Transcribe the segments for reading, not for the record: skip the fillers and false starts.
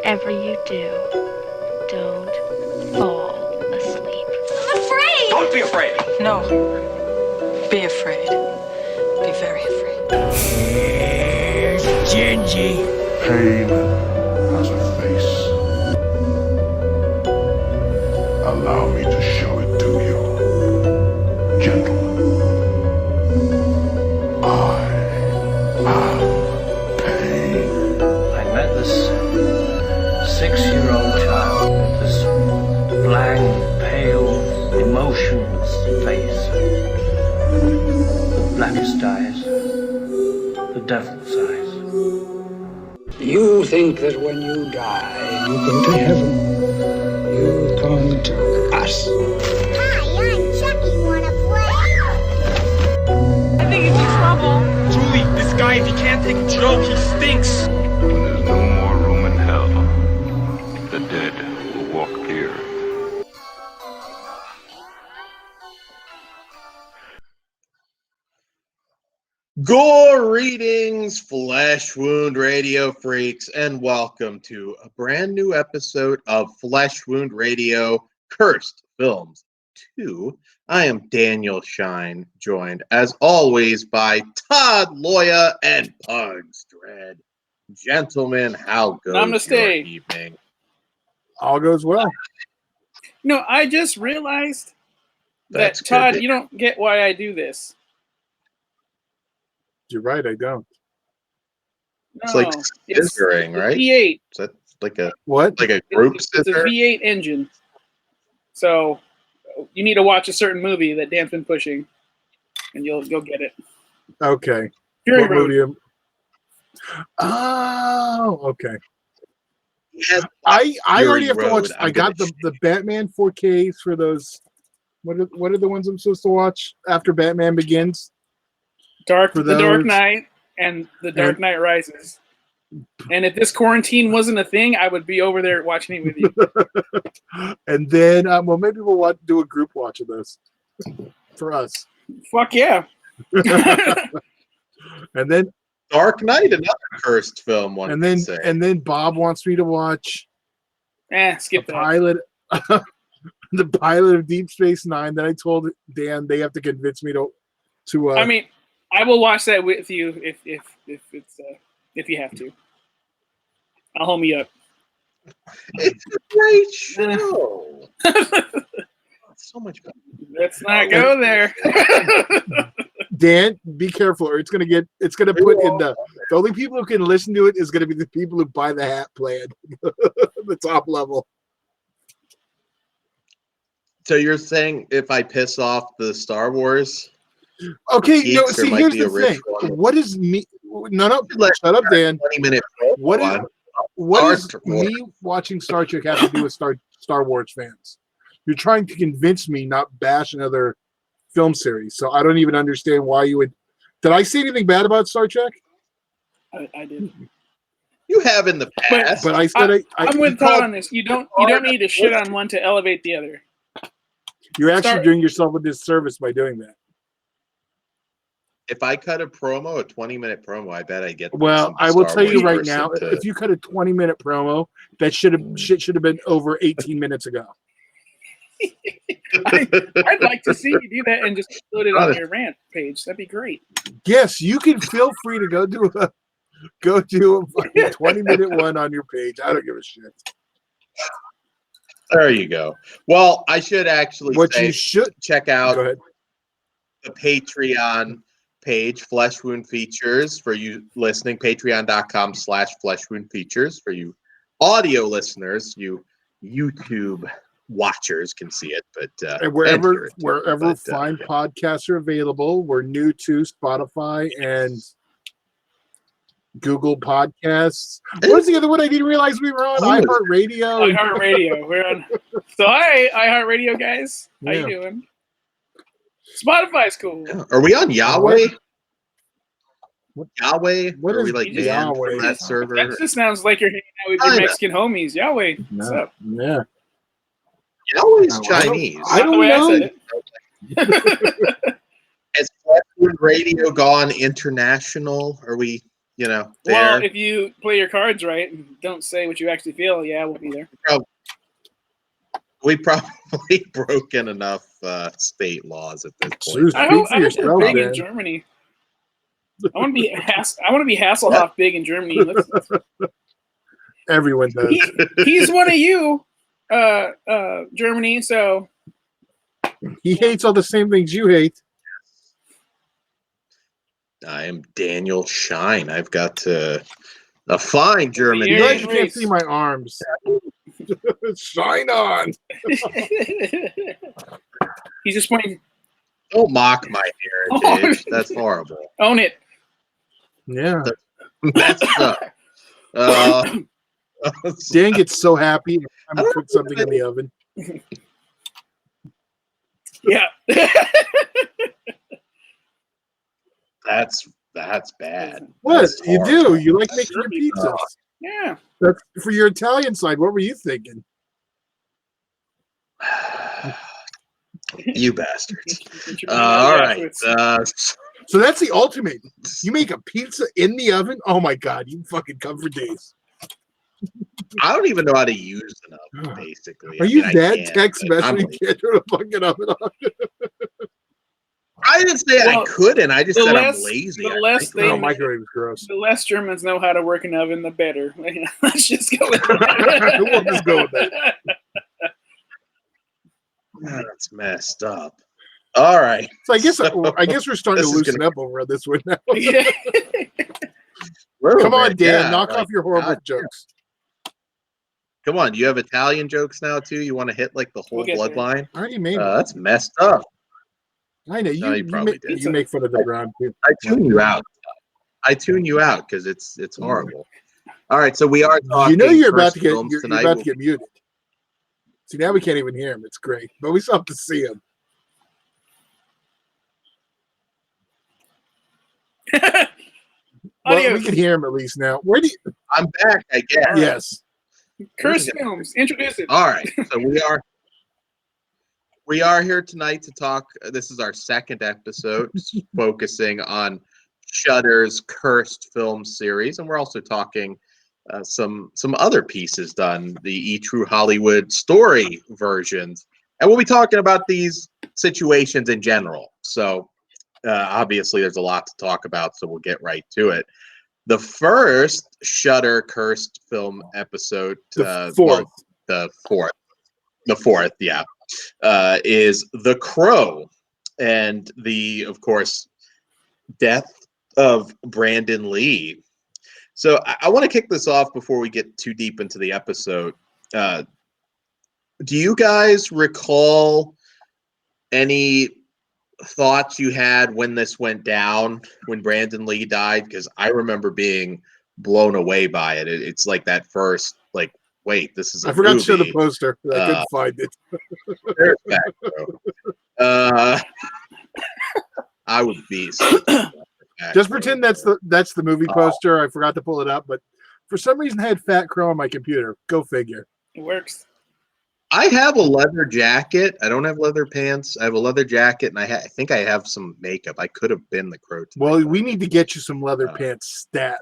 whatever you do, don't fall asleep. I'm afraid! Don't be afraid! No. Be afraid. Be very afraid. Here's Gingy. Pain has a face. Allow me to show it to you. Gentlemen, I am pain. I met this 6-year-old child with this blank, pale, emotionless face. The blackest eyes. The devil's eyes. You think that when you die, you go to heaven. You come to us. Hi, I'm Chucky. Wanna play? I think he's in trouble. Julie, this guy, if he can't take a joke, he stinks. When there's no more room in hell, the dead will walk here. Greetings, Flesh Wound Radio freaks, and welcome to a brand new episode of Flesh Wound Radio Cursed Films 2. I am Daniel Shine, joined as always by Todd Loya and Pugs Dread. Gentlemen, how goes your evening? All goes well. No, I just realized That's that, Todd, good. you don't get why I do this. You're right, I don't. It's like scissoring, the right? V8. Is that like a What? group It's a scissor? V8 engine. So you need to watch a certain movie that Dan's been pushing, and you'll get it. Okay. Fury What Road. movie? Oh, okay. Yes, I already have Fury to watch. Road. I got the Batman 4Ks for those. What are the ones I'm supposed to watch after Batman Begins? The Dark those- Knight and The Dark Knight Rises. And if this quarantine wasn't a thing, I would be over there watching it with you. And then, well, maybe we'll do a group watch of those for us. Fuck yeah. And then, Dark Knight, another cursed film. One and could then, say. and then Bob wants me to watch Skip the that. pilot, the pilot of Deep Space Nine. That I told Dan they have to convince me to. I mean, I will watch that with you if you have to. I'll hold me up. It's a great show. So much fun. Let's not go there. Dan, be careful, or it's gonna put in the only people who can listen to it is gonna be the people who buy the hat plan, the top level. So you're saying if I piss off the Star Wars? Okay, Geeks, no. there See, might here's be a the thing. rich one. What is me? No. Shut up, Dan. 20-minute What is one. what does Star Wars. me watching Star Trek have to do with Star Wars fans? You're trying to convince me not bash another film series, so I don't even understand why you would. Did I say anything bad about Star Trek? I did. You have in the past. But I said I'm with Todd on this. You don't need to shit on one to elevate the other. You're actually doing yourself a disservice by doing that. If I cut a 20-minute promo, I bet I get. Well, some I will Star tell you Wars right now, person if you cut a 20-minute promo, that shit should have been over 18 minutes ago. I'd like to see you do that and just put it on your rant page. That'd be great. Yes, you can feel free to go do a 20-minute one on your page. I don't give a shit. There you go. Well, I should actually you should check out go ahead. the Patreon page, Flesh Wound Features, for you listening. Patreon.com/Flesh Wound Features for you audio listeners. You YouTube watchers can see it, but And wherever fine podcasts are available, we're new to Spotify and Google Podcasts. What was the other one I didn't realize we were on? iHeartRadio. iHeartRadio. We're on. So hi, iHeartRadio guys. How you doing? Spotify's cool. Yeah. Are we on Yahweh? Yahweh? What are is we like banned Yahweh? from that server? That just sounds like you're hanging out with your Mexican homies. Yahweh. What's up? Yeah. Yahweh's Chinese. I don't know. Has Flesh Wound Radio gone international? Are we you know, Well, there. if you play your cards right and don't say what you actually feel, yeah, I won't be there. We probably broken enough state laws at this point. Zeus, I speak hope for they're yourself, big in man. Germany. I want to be Hasselhoff big in Germany. Everyone does. He's one of you, Germany. So He hates all the same things you hate. I am Daniel Shine. I've got a fine German You You're guys name. can't see my arms. Shine on. he's just playing. Don't mock my heritage. That's horrible. Own it. Yeah. Messed up. Dan gets so happy every time I I don't put something in the oven. Yeah. That's bad. What? That's You do? horrible. You like making your pizzas. Yeah. That's for your Italian side. What were you thinking? You bastards. All right. So that's the ultimate. You make a pizza in the oven? Oh my God, you fucking come for days. I don't even know how to use an oven, basically. Are I you mean, I that can, tech but special? I'm You like- can't turn a fucking oven on. I didn't say I Well, couldn't. I just the said less- I'm lazy. the I less think No, they- microwave is gross. The less Germans know how to work an oven, the better. Let's just go with We'll just go with that. That's messed up. All right. So I guess So, I guess we're starting to this is loosen up over this one now. Yeah. Come on, Dan, Yeah, knock like, off your horrible God. jokes. Come on. You have Italian jokes now, too? You want to hit like the whole We'll get there. bloodline? I already made one. That's messed up. I know No, you probably did. you make fun of the ground too. I tune you out. I tune you out because it's horrible. All right, so we are talking. You know you're about first to get films you're tonight. about to get muted. See, now we can't even hear him. It's great, but we still have to see him. Well, Adios. we can hear him at least now. Where do you? I'm back, I guess. Yes. Curse Films. Introduce it. All right, so we are here tonight to talk. This is our second episode, focusing on Shudder's Cursed film series, and we're also talking some other pieces done, the E! True Hollywood story versions, and we'll be talking about these situations in general. So obviously, there's a lot to talk about, so we'll get right to it. The first Shudder Cursed film episode, The fourth. the fourth, yeah, is The Crow, and of course, death of Brandon Lee. So I want to kick this off before we get too deep into the episode. Do you guys recall any thoughts you had when this went down, when Brandon Lee died? Because I remember being blown away by it. It's like that first, like, wait, this is a I forgot movie. to show the poster. I couldn't find it. There's Back Row. I would be. Just pretend that's the movie poster. I forgot to pull it up, but for some reason I had Fat Crow on my computer. Go figure. It works. I have a leather jacket. I don't have leather pants. I have a leather jacket, and I think I have some makeup. I could have been the Crow tonight. Well, we need to get you some leather pants stat.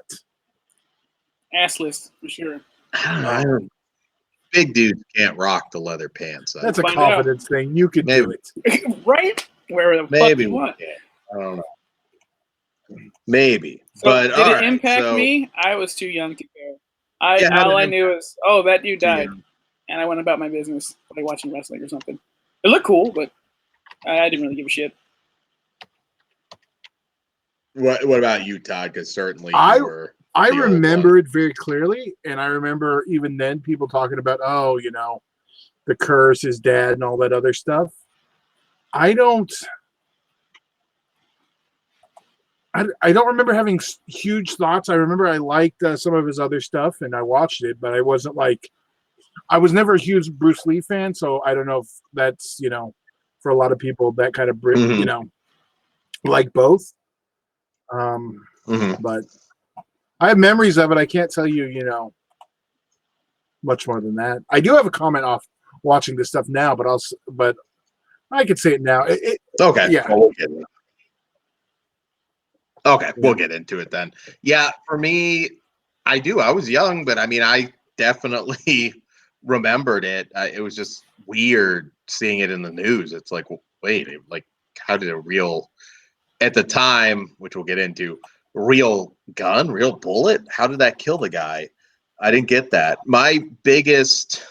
Assless, for sure. I don't know. Big dudes can't rock the leather pants. That's a Find confidence thing. You can do Maybe. it. Right? Where the Maybe fuck you we want. can. I don't know. Maybe, So but did all it right, impact so- me? I was too young to care. Yeah, how All did I it knew was, oh, that dude Too died, young. and I went about my business, like watching wrestling or something. It looked cool, but I didn't really give a shit. What about you, Todd? Because certainly I- you were. I the old remember it very clearly, and I remember even then people talking about, oh, you know, the curse, his dad, and all that other stuff. I don't remember having huge thoughts. I remember I liked some of his other stuff, and I watched it, but I wasn't like, I was never a huge Bruce Lee fan, so I don't know if that's, you know, for a lot of people that kind of bridge, Mhm. you know, like both. Mhm. But I have memories of it. I can't tell you, you know, much more than that. I do have a comment off watching this stuff now, but I could say it now. Okay. Yeah. Well, we'll get there. Okay, we'll get into it then. Yeah, for me, I do. I was young, but I mean, I definitely remembered it. It was just weird seeing it in the news. It's like, wait, like, how did a real, at the time, which we'll get into, real gun, real bullet? How did that kill the guy? I didn't get that. My biggest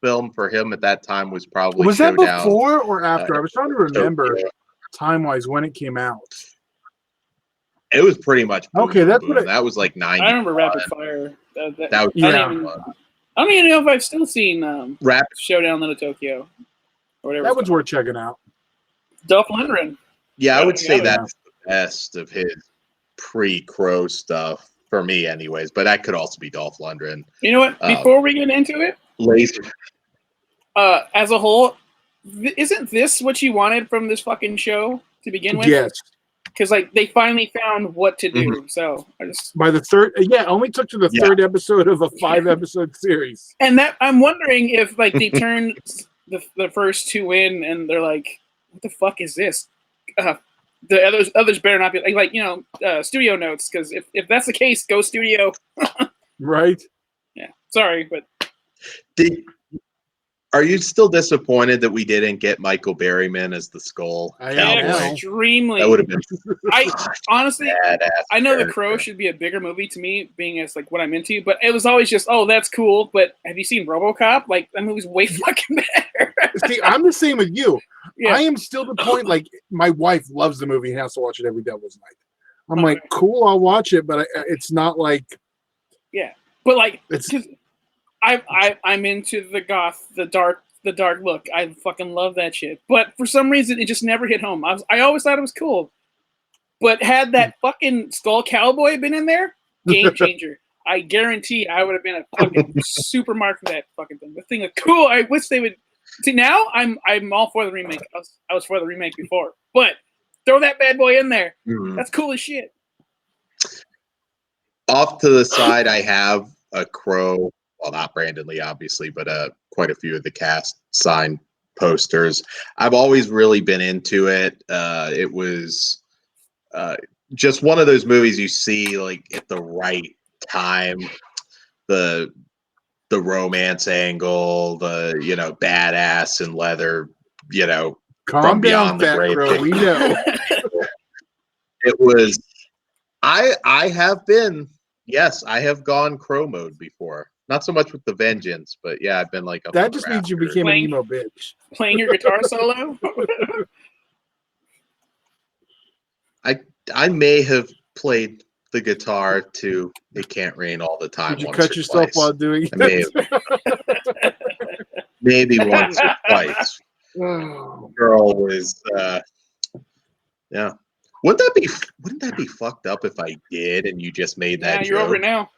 film for him at that time was probably Was that Showdown. before or after? I was trying to remember Tokyo. time-wise when it came out. It was pretty much boom, Okay, that's boom. what That was like 90. I remember Rapid Fire. That was I don't even know if I've still seen Rapid. Showdown Little Tokyo or whatever. That was worth checking out. Dolph Lundgren. Yeah, I would say Yeah. that's the best of his pre-Crow stuff for me, anyways. But that could also be Dolph Lundgren. You know what? Before we get into it, Laser. as a whole, isn't this what you wanted from this fucking show to begin with? Yes. Because like they finally found what to do. Mm-hmm. So I just By the third, only took to the third episode of a 5-episode series. and that I'm wondering if like they turned the first two in and they're like, what the fuck is this? The others better not be like studio notes, because if that's the case, go studio. Right. Yeah. Sorry, but Are you still disappointed that we didn't get Michael Berryman as the Skull? I Cowboy? am. extremely. That would have been I honestly, badass. I know The character. Crow should be a bigger movie to me, being as like what I'm into, but it was always just, oh, that's cool. But have you seen RoboCop? Like that movie's way fucking better. See, I'm the same with you. Yeah. I am still the point. Like my wife loves the movie and has to watch it every Devil's Night. I'm like, cool, I'll watch it, but it's not like But like, it's. 'cause I'm into the goth, the dark look. I fucking love that shit. But for some reason, it just never hit home. I always thought it was cool. But had that fucking Skull Cowboy been in there, game changer. I guarantee I would have been a fucking super mark for that fucking thing. The thing is cool. I wish they would. See, now I'm all for the remake. I was for the remake before, but throw that bad boy in there. Mhm. That's cool as shit. Off to the side, I have a Crow. Well, not Brandon Lee, obviously, but quite a few of the cast signed posters. I've always really been into it. It was just one of those movies you see like at the right time. The romance angle, the badass and leather, Calm from down, beyond the Fat grave. Crow. We know. It was. I have been. Yes, I have gone Crow mode before. Not so much with the Vengeance, but yeah, I've been like up That on the just means you Raptor. became an Playing- emo bitch. Playing your guitar solo. I may have played the guitar to "It Can't Rain All the Time." Did you once cut or yourself twice. while doing I may it? Maybe once or twice. Oh. Girl was, yeah. Wouldn't that be fucked up if I did and you just made Yeah, that you're joke? over it now.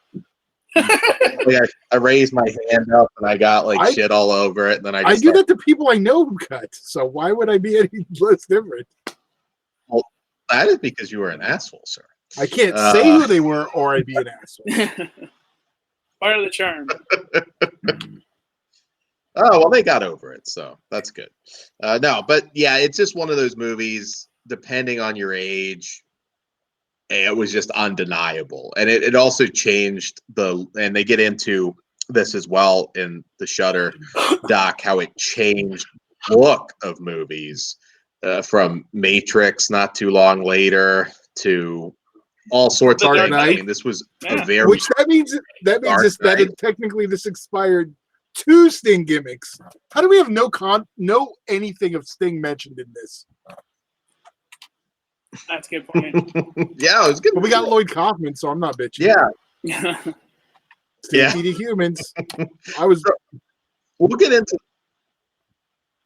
Like I raised my hand up and I got like shit all over it, and then I I just do that to people I know who cut. So why would I be any less different? Well, that is because you were an asshole, sir. I can't say who they were, or I'd be an asshole. Part of the charm. Oh, well, they got over it, so that's good. No, but yeah, it's just one of those movies, depending on your age, it was just undeniable. And it also changed and they get into this as well in the Shudder doc, how it changed the look of movies from Matrix not too long later to all sorts of Dark things. I Knight. mean, this was Yeah. a very Which that means Dark that Knight. technically this expired 2 Sting gimmicks. How do we have no anything of Sting mentioned in this? That's a good point. yeah, it was good. But we got Lloyd Kaufman, so I'm not bitching. Yeah, Safety to humans. I was. we'll get into.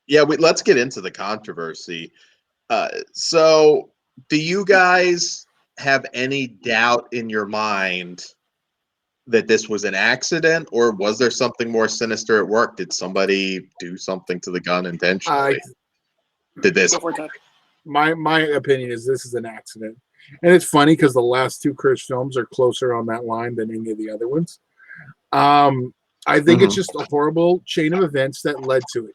Yeah, let's get into the controversy. So, do you guys have any doubt in your mind that this was an accident, or was there something more sinister at work? Did somebody do something to the gun intentionally? Did this? Go for it, Todd. My opinion is this is an accident, and it's funny because the last 2 Curse films are closer on that line than any of the other ones. I think it's just a horrible chain of events that led to it.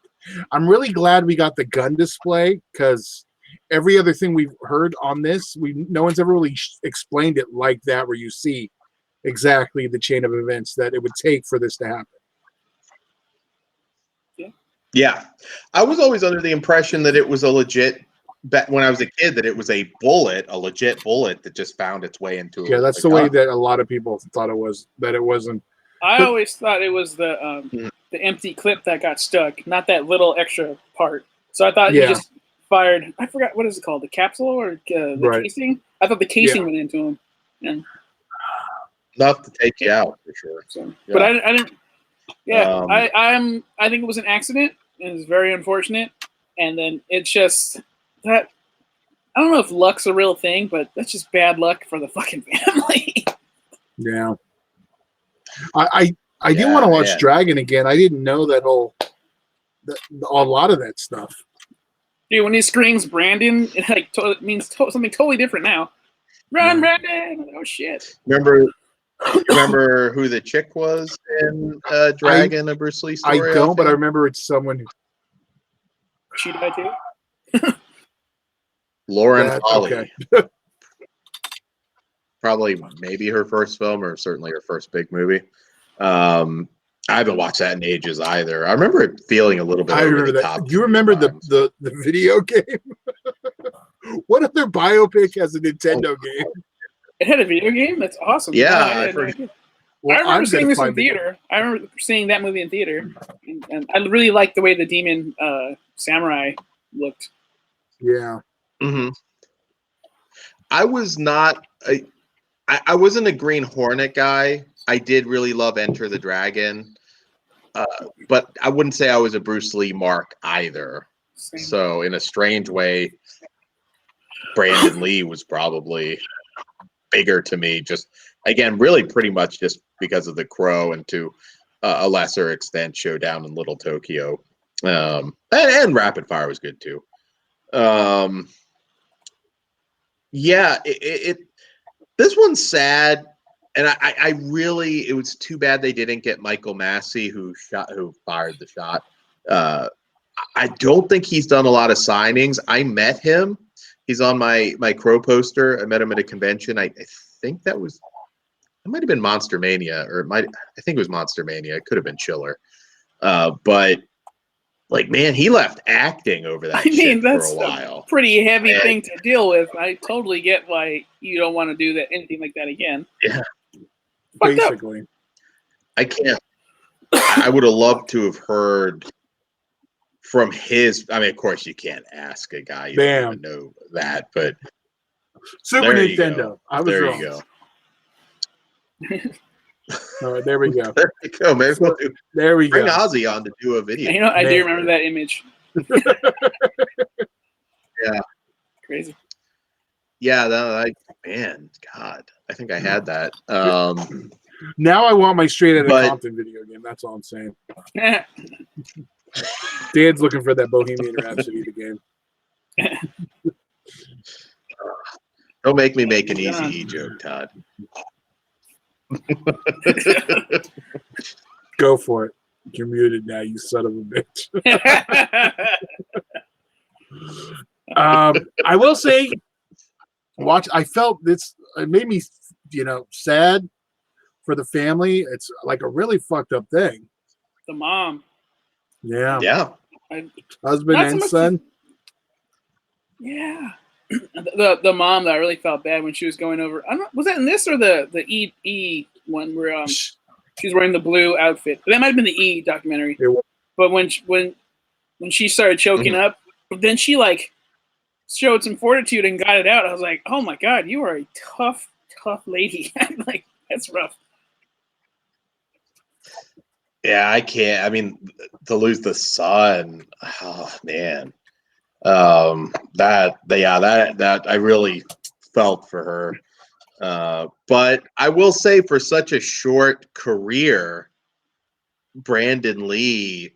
I'm really glad we got the gun display because every other thing we've heard on this, no one's ever really explained it like that, where you see exactly the chain of events that it would take for this to happen. Yeah, I was always under the impression that it was a legit. When I was a kid, that it was a legit bullet that just found its way into. Yeah, that's the way that a lot of people thought it was. That it wasn't. I always thought it was the empty clip that got stuck, not that little extra part. So I thought he just fired. I forgot what is it called, the capsule or the casing. I thought the casing went into him. Yeah. Enough to take you out for sure. So, but I didn't. Yeah, I think it was an accident. It was very unfortunate, and then it's just that I don't know if luck's a real thing, but that's just bad luck for the fucking family. Yeah, I do want to watch Dragon again. I didn't know that a lot of that stuff. Dude, when he screams Brandon, it means something totally different now. Run, Brandon! Oh shit! Remember who the chick was in Dragon, a Bruce Lee story? I don't, but I remember it's someone who. She died too. Lauren Holly. Okay. Probably, maybe her first film, or certainly her first big movie. I haven't watched that in ages either. I remember it feeling a little bit. I remember that. Top Do you remember the video game? What other biopic has a Nintendo game? It had a video game? That's awesome. Yeah, I remember seeing this in theater. I remember seeing that movie in theater. And I really liked the way the demon samurai looked. Yeah. Mm-hmm. I was not I wasn't a Green Hornet guy. I did really love Enter the Dragon. But I wouldn't say I was a Bruce Lee mark either. Same. So in a strange way, Brandon Lee was probably bigger to me, just again, really pretty much just because of The Crow, and to a lesser extent Showdown in Little Tokyo, and Rapid Fire was good too. This one's sad, and I really, it was too bad they didn't get Michael Massey, who fired the shot. I don't think he's done a lot of signings. I met him. He's on my Crow poster. I met him at a convention. I think it might have been Monster Mania, I think it was Monster Mania. It could have been Chiller. But like, man, he left acting over that shit that's for a while. A pretty heavy thing to deal with. I totally get why you don't want to do anything like that again. Yeah. Basically. I can't. I would have loved to have heard from his. I mean, of course, you can't ask a guy you don't even know that, but Super Nintendo. I was there wrong. You go. All right, there we go. There you go. Maybe there we bring go. Ozzy on to do a video. You know, I do remember that image. Yeah. Crazy. Yeah, man, God, I think I had that. Now I want my Straight Outta Compton video game. That's all I'm saying. Dan's looking for that Bohemian Rhapsody the game. Don't make me make an easy E joke, Todd. Go for it. You're muted now, you son of a bitch. I will say, I felt this. It made me, sad for the family. It's like a really fucked up thing. The mom. Yeah. Yeah. Husband and son. Yeah. The mom that I really felt bad when she was going over. Was that in this or the E one where she's wearing the blue outfit? That might have been the E documentary. But when she started choking up, but then she showed some fortitude and got it out. I was like, oh my God, you are a tough lady. Like, that's rough. Yeah, I can't. I mean, to lose the son, oh man. That I really felt for her. But I will say, for such a short career, Brandon Lee,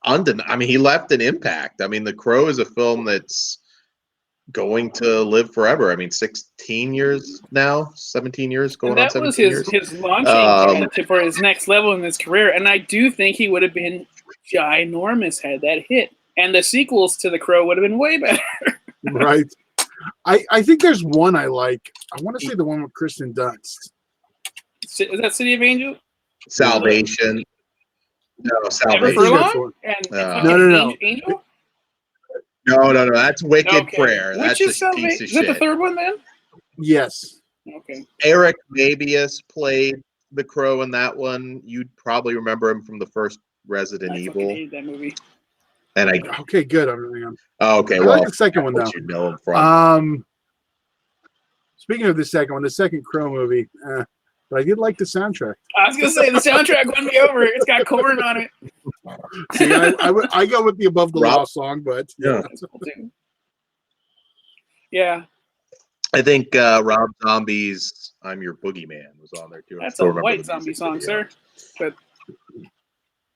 he left an impact. I mean, The Crow is a film that's going to live forever. I mean, 16 years now, 17 years, going on 17 years. That was his launching for his next level in his career. And I do think he would have been ginormous had that hit. And the sequels to The Crow would have been way better. Right. I think there's one I like. I want to say the one with Kristen Dunst. Is that City of Angels? Salvation. No, Ever Salvation. Furlong? And No. Angel? No. That's Wicked Okay. Prayer. Which That's is a piece Salvation? of Is that the shit. third one then? Yes. Okay. Eric Mabius played the Crow in that one. You'd probably remember him from the first Resident I fucking Evil. hated that movie. And Okay, good. I'm okay, I well, like the second one, what though. you know him from. Speaking of the second one, the second Crow movie, but I did like the soundtrack. I was gonna say the soundtrack won me over. It's got corn on it. See, I go with the Above the Law song, but Yeah. Yeah, I think Rob Zombie's "I'm Your Boogeyman" was on there too. I that's still a remember White the Zombie music song, video. sir. But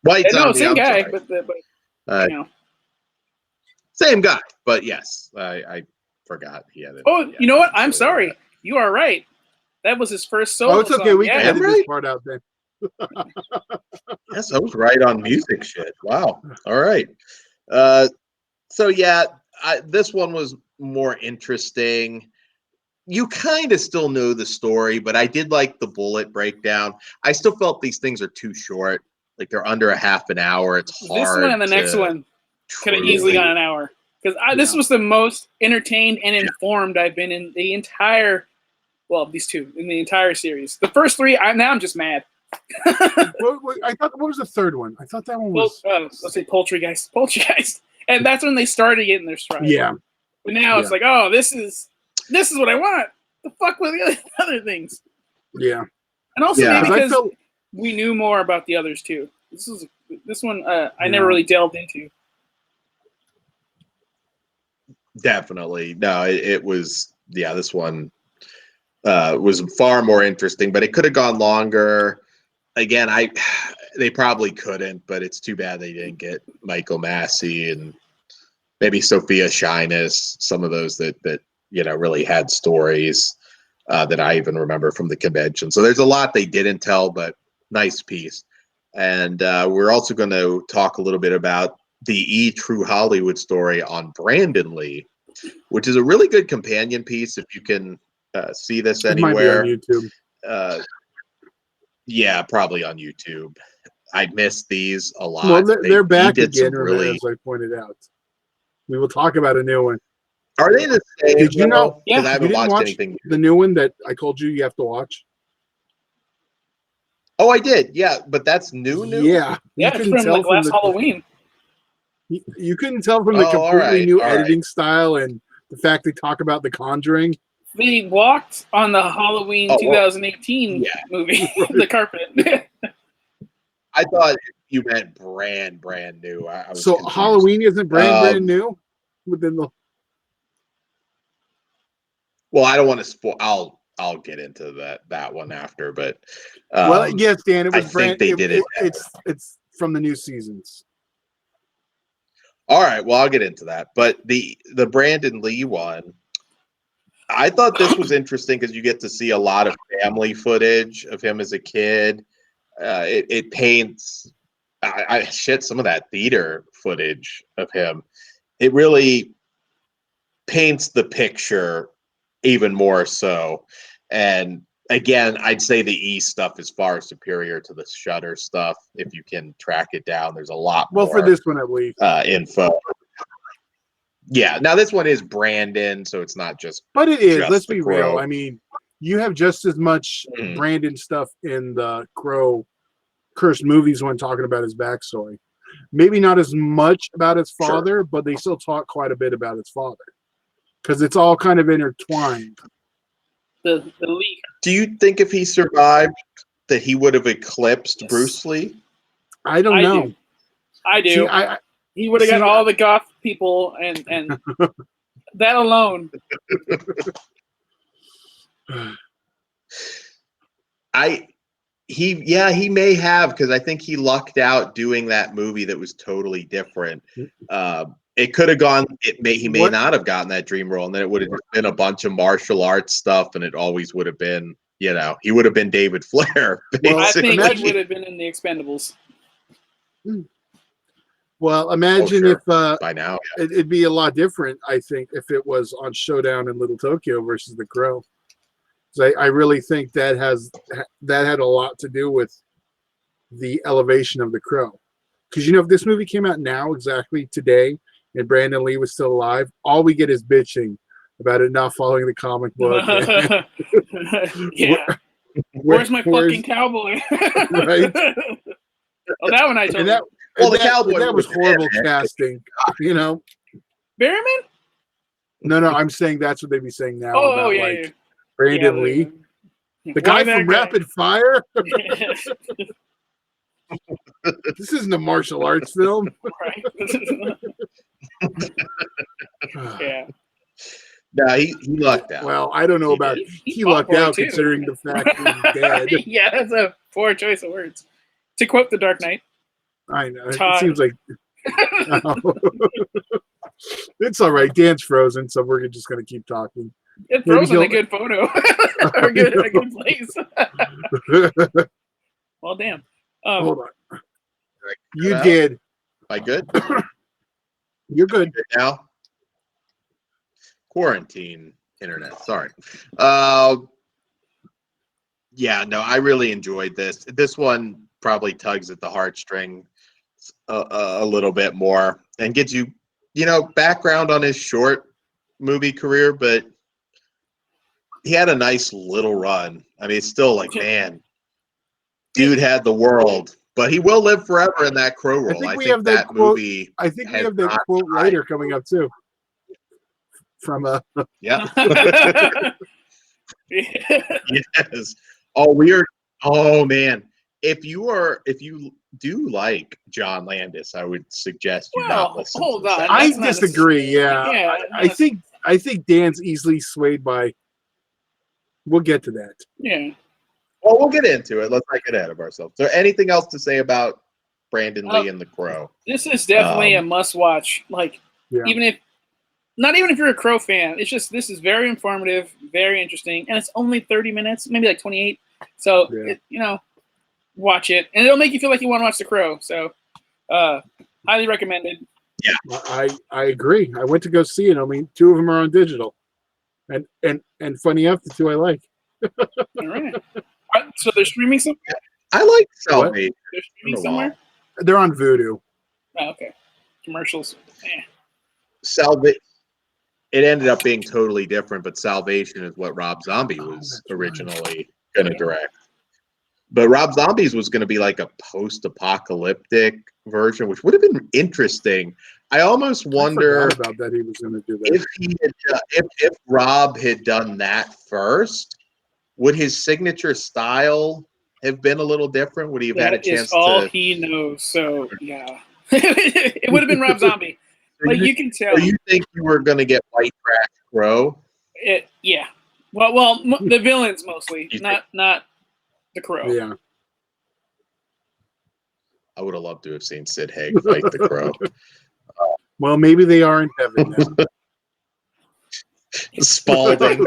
White no, Zombie. same I'm guy, sorry. but you know. Same guy, but yes, I forgot he had it. Oh, you know what? I'm sorry. You are right. That was his first solo. Oh, it's okay. Song. We can Yeah. edit this part out then. Yes, I was right on music shit. Wow. All right. So yeah, this one was more interesting. You kind of still know the story, but I did like the bullet breakdown. I still felt these things are too short. Like they're under a half an hour. It's hard. This one and the next one could have easily gone an hour. Because this was the most entertained and informed I've been in the entire, well, these two, in the entire series. The first three, I'm just mad. I thought, what was the third one? I thought that one was. Let's say Poltergeist. And that's when they started getting their stride. Yeah. But now it's like, oh, this is what I want. The fuck with the other things. Yeah. And also maybe I because felt, we knew more about the others too. This one I never really delved into. Definitely. No, it was, this one was far more interesting, but it could have gone longer. Again, they probably couldn't, but it's too bad they didn't get Michael Massey and maybe Sophia Shyness, some of those that really had stories that I even remember from the convention. So there's a lot they didn't tell, but nice piece. And we're also going to talk a little bit about the True Hollywood story on Brandon Lee, which is a really good companion piece. If you can see this anywhere, it might be on YouTube. Yeah, probably on YouTube. I missed these a lot. Well, they're back again, really, as I pointed out. We will talk about a new one. Are they the same? Did you know? Because I haven't you didn't watched watch anything. The new one that I told you have to watch. Oh, I did. Yeah, but that's new. Yeah, Yeah, it's from like last Halloween. You couldn't tell from the completely new editing style and the fact they talk about The Conjuring. They walked on the Halloween 2018 movie, the carpet. I thought you meant brand new. I was so confused. Halloween isn't brand new within the. Well, I don't want to spoil. I'll get into that one after, but well, yes, Dan, it was brand. They did it. It's from the new seasons. All right, well, I'll get into that. But the Brandon Lee one, I thought this was interesting because you get to see a lot of family footage of him as a kid. It paints some of that theater footage of him. It really paints the picture even more so. And again, I'd say the E stuff is far superior to the Shudder stuff. If you can track it down, there's a lot more. Well, for this one at least, info. Yeah, now this one is Brandon, so it's not just. But it is. Let's be Crow. real. I mean, you have just as much Brandon stuff in the Crow cursed movies when talking about his backstory. Maybe not as much about his father, but they still talk quite a bit about his father because it's all kind of intertwined. The Lee. Do you think if he survived, that he would have eclipsed Bruce Lee? I don't know. I do. See, he would have got all the goth people and that alone. He may have, because I think he lucked out doing that movie that was totally different. It could have gone. He may not have gotten that dream role, and then it would have been a bunch of martial arts stuff, and it always would have been, he would have been David Flair. Well, I think he would have been in the Expendables. Well, imagine sure. if By now, it'd be a lot different, I think, if it was on Showdown in Little Tokyo versus The Crow. So I really think that had a lot to do with the elevation of The Crow. Because if this movie came out now, exactly today, and Brandon Lee was still alive, all we get is bitching about it not following the comic book. Yeah. Where's my fucking cowboy? Right. Oh, that one I told you. the cowboy that was was horrible in it. casting. Berryman? No, I'm saying that's what they'd be saying now Oh, about yeah, like yeah. Brandon Yeah, Lee, yeah. the guy Why that from guy? Rapid Fire. This isn't a martial arts film. Right. Yeah. No, he lucked out. Well, I don't know about he lucked fought for it, out too. considering the fact he's dead. Yeah, that's a poor choice of words. To quote The Dark Knight. I know. It Todd. seems like it's all right. Dan's frozen, so we're just going to keep talking. It Maybe frozen a he'll- good photo. Or a good place. Well, damn. Hold on. You Cut out? did. Am I good? You're good. Good now? Quarantine internet. Sorry. Yeah, no, I really enjoyed this. This one probably tugs at the heartstring a little bit more and gives you, background on his short movie career, but he had a nice little run. I mean, it's still like, man, dude had the world, but he will live forever in that Crow role. I think that quote, movie. I think we has have that not quote died. later coming up too. From Yeah. Yes. Oh man. If you do like John Landis, I would suggest you not listen. Hold to this on. episode. I That's not disagree. Yeah, Yeah, I think Dan's easily swayed by. We'll get to that. Yeah. Well, we'll get into it. Let's not get ahead of ourselves. So, anything else to say about Brandon Lee and The Crow? This is definitely a must-watch. Like, Yeah. not even if you're a Crow fan, it's just this is very informative, very interesting, and it's only 30 minutes, maybe like 28. So, watch it, and it'll make you feel like you want to watch The Crow. So, highly recommended. Yeah, I agree. I went to go see it. I mean, 2 of them are on digital, and funny enough, the 2 I like. All right. So they're streaming somewhere? I like Salvation. They're streaming somewhere? They're on Vudu. Oh, okay. Commercials. It ended up being totally different, but Salvation is what Rob Zombie was originally going to direct. But Rob Zombie's was going to be like a post-apocalyptic version, which would have been interesting. I almost wonder I forgot about that he was going to do that. if Rob had done that first, would his signature style have been a little different? Would he have had a That is chance all to? he knows. So yeah, it would have been Rob Zombie. Like you can tell. So you think you were going to get White Trash Crow? Yeah. Well, the villains mostly, not the Crow. Yeah. I would have loved to have seen Sid Haig fight the Crow. Well, maybe they are in heaven now. Spalding.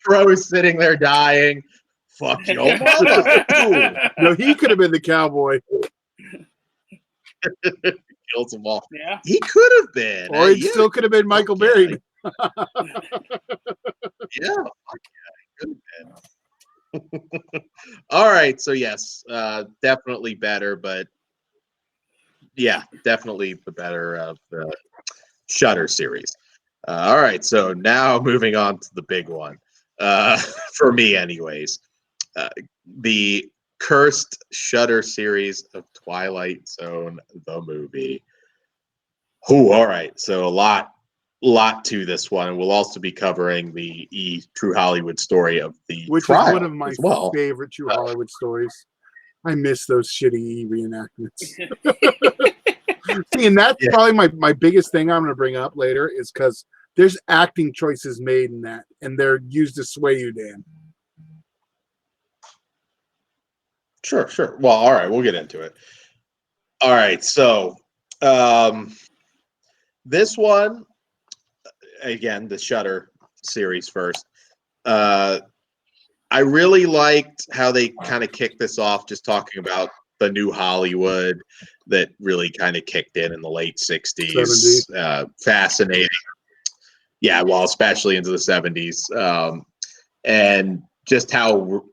Crow is sitting there dying. Fuck your mother. No, he could have been the cowboy. Kills them all. Yeah. He could have been. Or it still could have been Michael Berry. Yeah. All right. So yes, definitely better, but yeah, definitely the better of the Shudder series. All right. So now moving on to the big one, for me, anyways, the cursed Shudder series of Twilight Zone, the movie. All right. So a lot to this one, and we'll also be covering the True Hollywood story of the Which trial is one of my as well. favorite True Hollywood stories. I miss those shitty reenactments. See, and that's probably my biggest thing I'm going to bring up later is because there's acting choices made in that, and they're used to sway you, Dan. Sure. Well, all right, we'll get into it. All right, so this one, again, the Shudder series first. I really liked how they kind of kicked this off, just talking about the new Hollywood that really kind of kicked in the late 60s. 70s. Fascinating. Yeah, well, especially into the 70s. And just how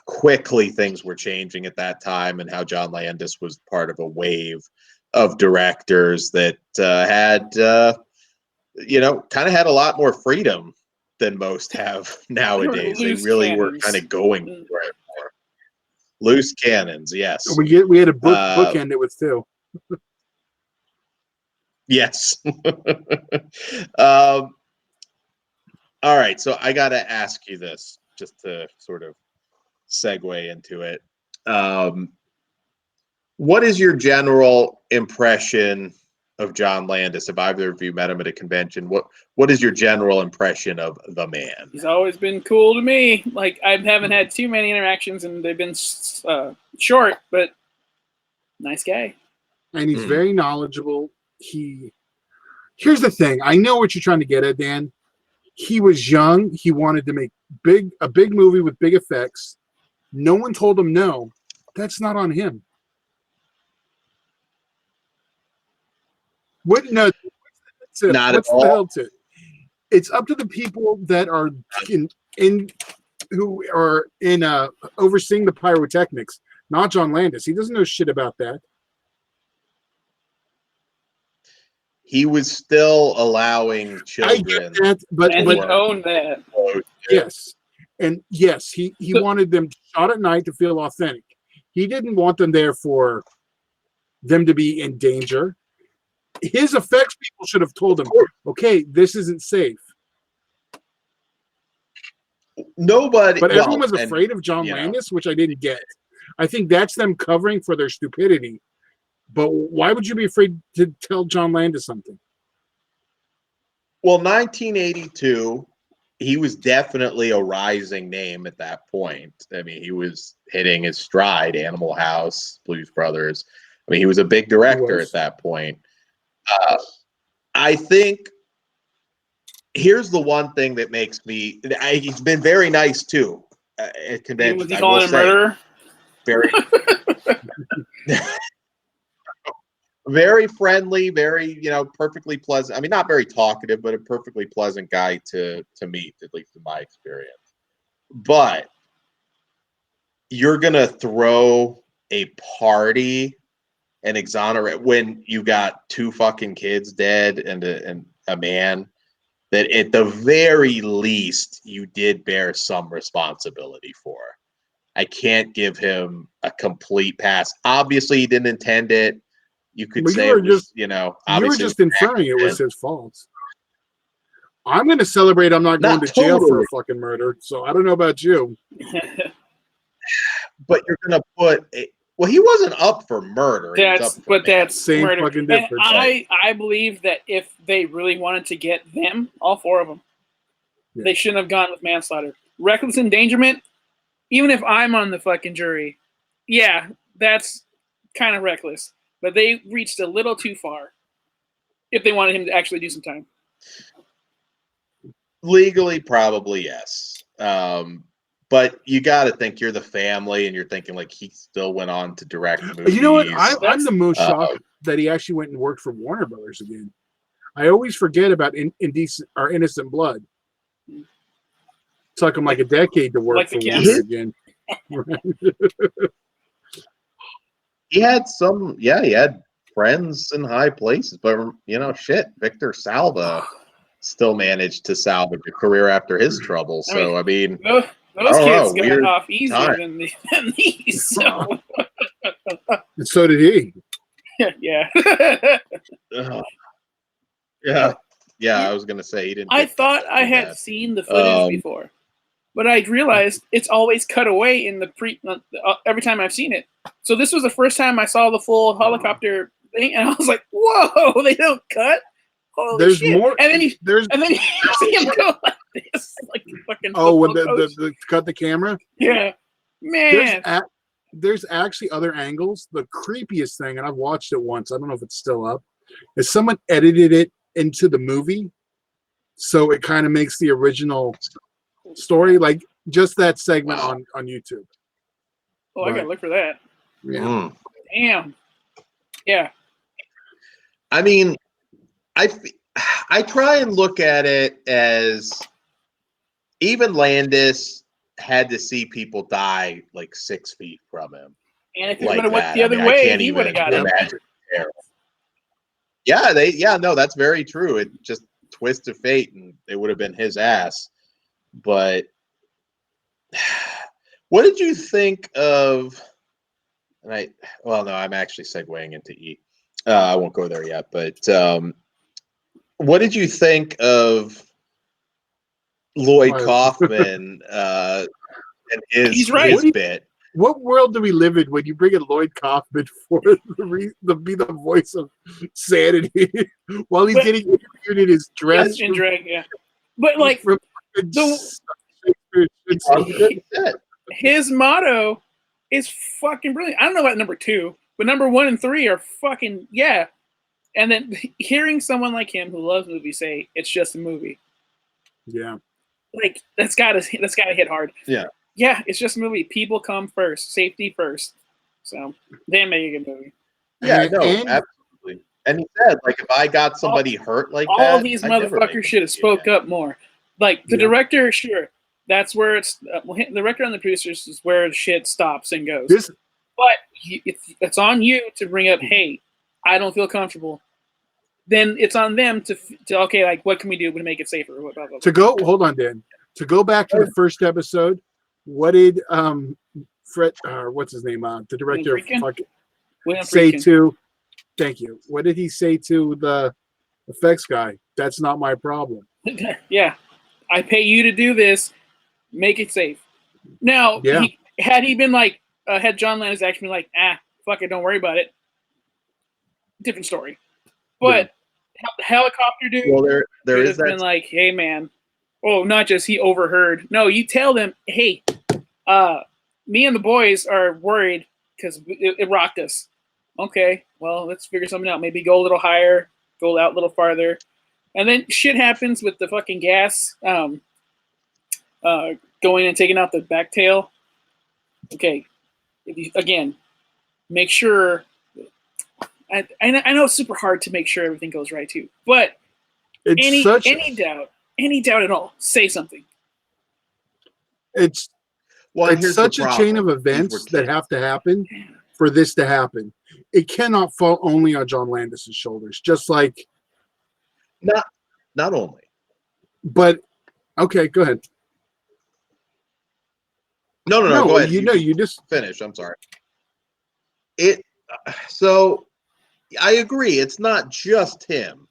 quickly things were changing at that time, and how John Landis was part of a wave of directors that had, kind of had a lot more freedom than most have nowadays. They really were kind of going for it more. Loose cannons, yes. We had a bookend it with too. Yes. All right, so I got to ask you this, just to sort of segue into it. What is your general impression of John Landis? If either of you met him at a convention, what is your general impression of the man? He's always been cool to me. Like, I haven't had too many interactions, and they've been short, but nice guy. And he's very knowledgeable. Here's the thing. I know what you're trying to get at, Dan. He was young. He wanted to make a big movie with big effects. No one told him no. That's not on him. What's the hell to it? It's up to the people that are who are overseeing the pyrotechnics, not John Landis. He doesn't know shit about that. He was still allowing children. I get that, but he owned that. Yes, and yes, he wanted them shot at night to feel authentic. He didn't want them there for them to be in danger. His effects people should have told him, okay, this isn't safe. Nobody, but everyone was afraid of John Landis, which I didn't get. I think that's them covering for their stupidity. But why would you be afraid to tell John Landis something? Well, 1982, he was definitely a rising name at that point. I mean, he was hitting his stride. Animal House, Blues Brothers. I mean, he was a big director at that point. I think here's the one thing that makes me. He's been very nice too at conventions. Was he calling him murderer? Very, very friendly, very perfectly pleasant. I mean, not very talkative, but a perfectly pleasant guy to meet, at least in my experience. But you're gonna throw a party and exonerate when you got 2 fucking kids dead and a man, that at the very least you did bear some responsibility for. I can't give him a complete pass. Obviously, he didn't intend it. You could say it was, you were just inferring it was his fault. I'm going to celebrate. I'm not going to jail for a fucking murder. So I don't know about you. But you're going to put well, he wasn't up for murder. That's same murder. fucking difference. I believe that if they really wanted to get them, all 4 of them, they shouldn't have gone with manslaughter. Reckless endangerment, even if I'm on the fucking jury, yeah, that's kind of reckless. But they reached a little too far if they wanted him to actually do some time. Legally, probably yes. But you got to think you're the family, and you're thinking like he still went on to direct movies. You know what? I'm the most shocked that he actually went and worked for Warner Brothers again. I always forget about Innocent Blood. It took him like a decade to work for Warner again. He had he had friends in high places, but Victor Salva still managed to salvage a career after his trouble. So I mean, those kids got off easier than these. So. And so did he. Yeah. Yeah. I was gonna say he didn't. I thought I had seen the footage before, but I realized it's always cut away in the every time I've seen it. So this was the first time I saw the full helicopter thing, and I was like, "Whoa! They don't cut." Holy there's shit. more. And then you see him go like this, like fucking. When the cut the camera. Yeah, man. There's actually other angles. The creepiest thing, and I've watched it once. I don't know if it's still up. Is someone edited it into the movie, so it kind of makes the original story like just that segment on YouTube. I gotta look for that. Yeah. Damn. Yeah. I mean, I try and look at it as even Landis had to see people die like 6 feet from him. And if it Like would have went that. the I other mean, I way, can't he would have even got him. imagine. Yeah, no, that's very true. It just twist of fate, and it would have been his ass. But what did you think of? And I'm actually segueing into E. I won't go there yet. But what did you think of Lloyd Kaufman and his bit? What world do we live in when you bring in Lloyd Kaufman for to be the voice of sanity while he's getting interviewed in his dress? In drag, yeah. But like his motto is fucking brilliant. I don't know about number 2, but number 1 and 3 are fucking yeah. And then hearing someone like him who loves movies say it's just a movie. Yeah. Like that's gotta hit hard. Yeah. Yeah, it's just a movie. People come first, safety first. So they make a good movie. Yeah, absolutely. And he said, like, if I got somebody hurt like that, all these motherfuckers should have spoke up more. Like the director, sure, that's where it's the director and the producers is where shit stops and goes. But it's on you to bring up, hey, I don't feel comfortable. Then it's on them to okay, like what can we do to make it safer? Blah, blah, blah. Hold on, Dan. To go back to the first episode, what did Fred, what's his name, the director of say to? Thank you. What did he say to the effects guy? That's not my problem. Yeah, I pay you to do this. Make it safe. Now, had he been like, had John Landis actually been like, fuck it, don't worry about it. Different story. But helicopter dude, well, there is been like, hey man, not just he overheard. No, you tell them, hey, me and the boys are worried because it rocked us. Okay, well, let's figure something out. Maybe go a little higher, go out a little farther. And then shit happens with the fucking gas going and taking out the back tail. Okay, again, make sure. I know it's super hard to make sure everything goes right too, but any doubt at all, say something. It's such a chain of events that have to happen for this to happen. It cannot fall only on John Landis's shoulders. Just like not only, but okay, go ahead. No, go ahead. You just finish. I'm sorry. So I agree. It's not just him.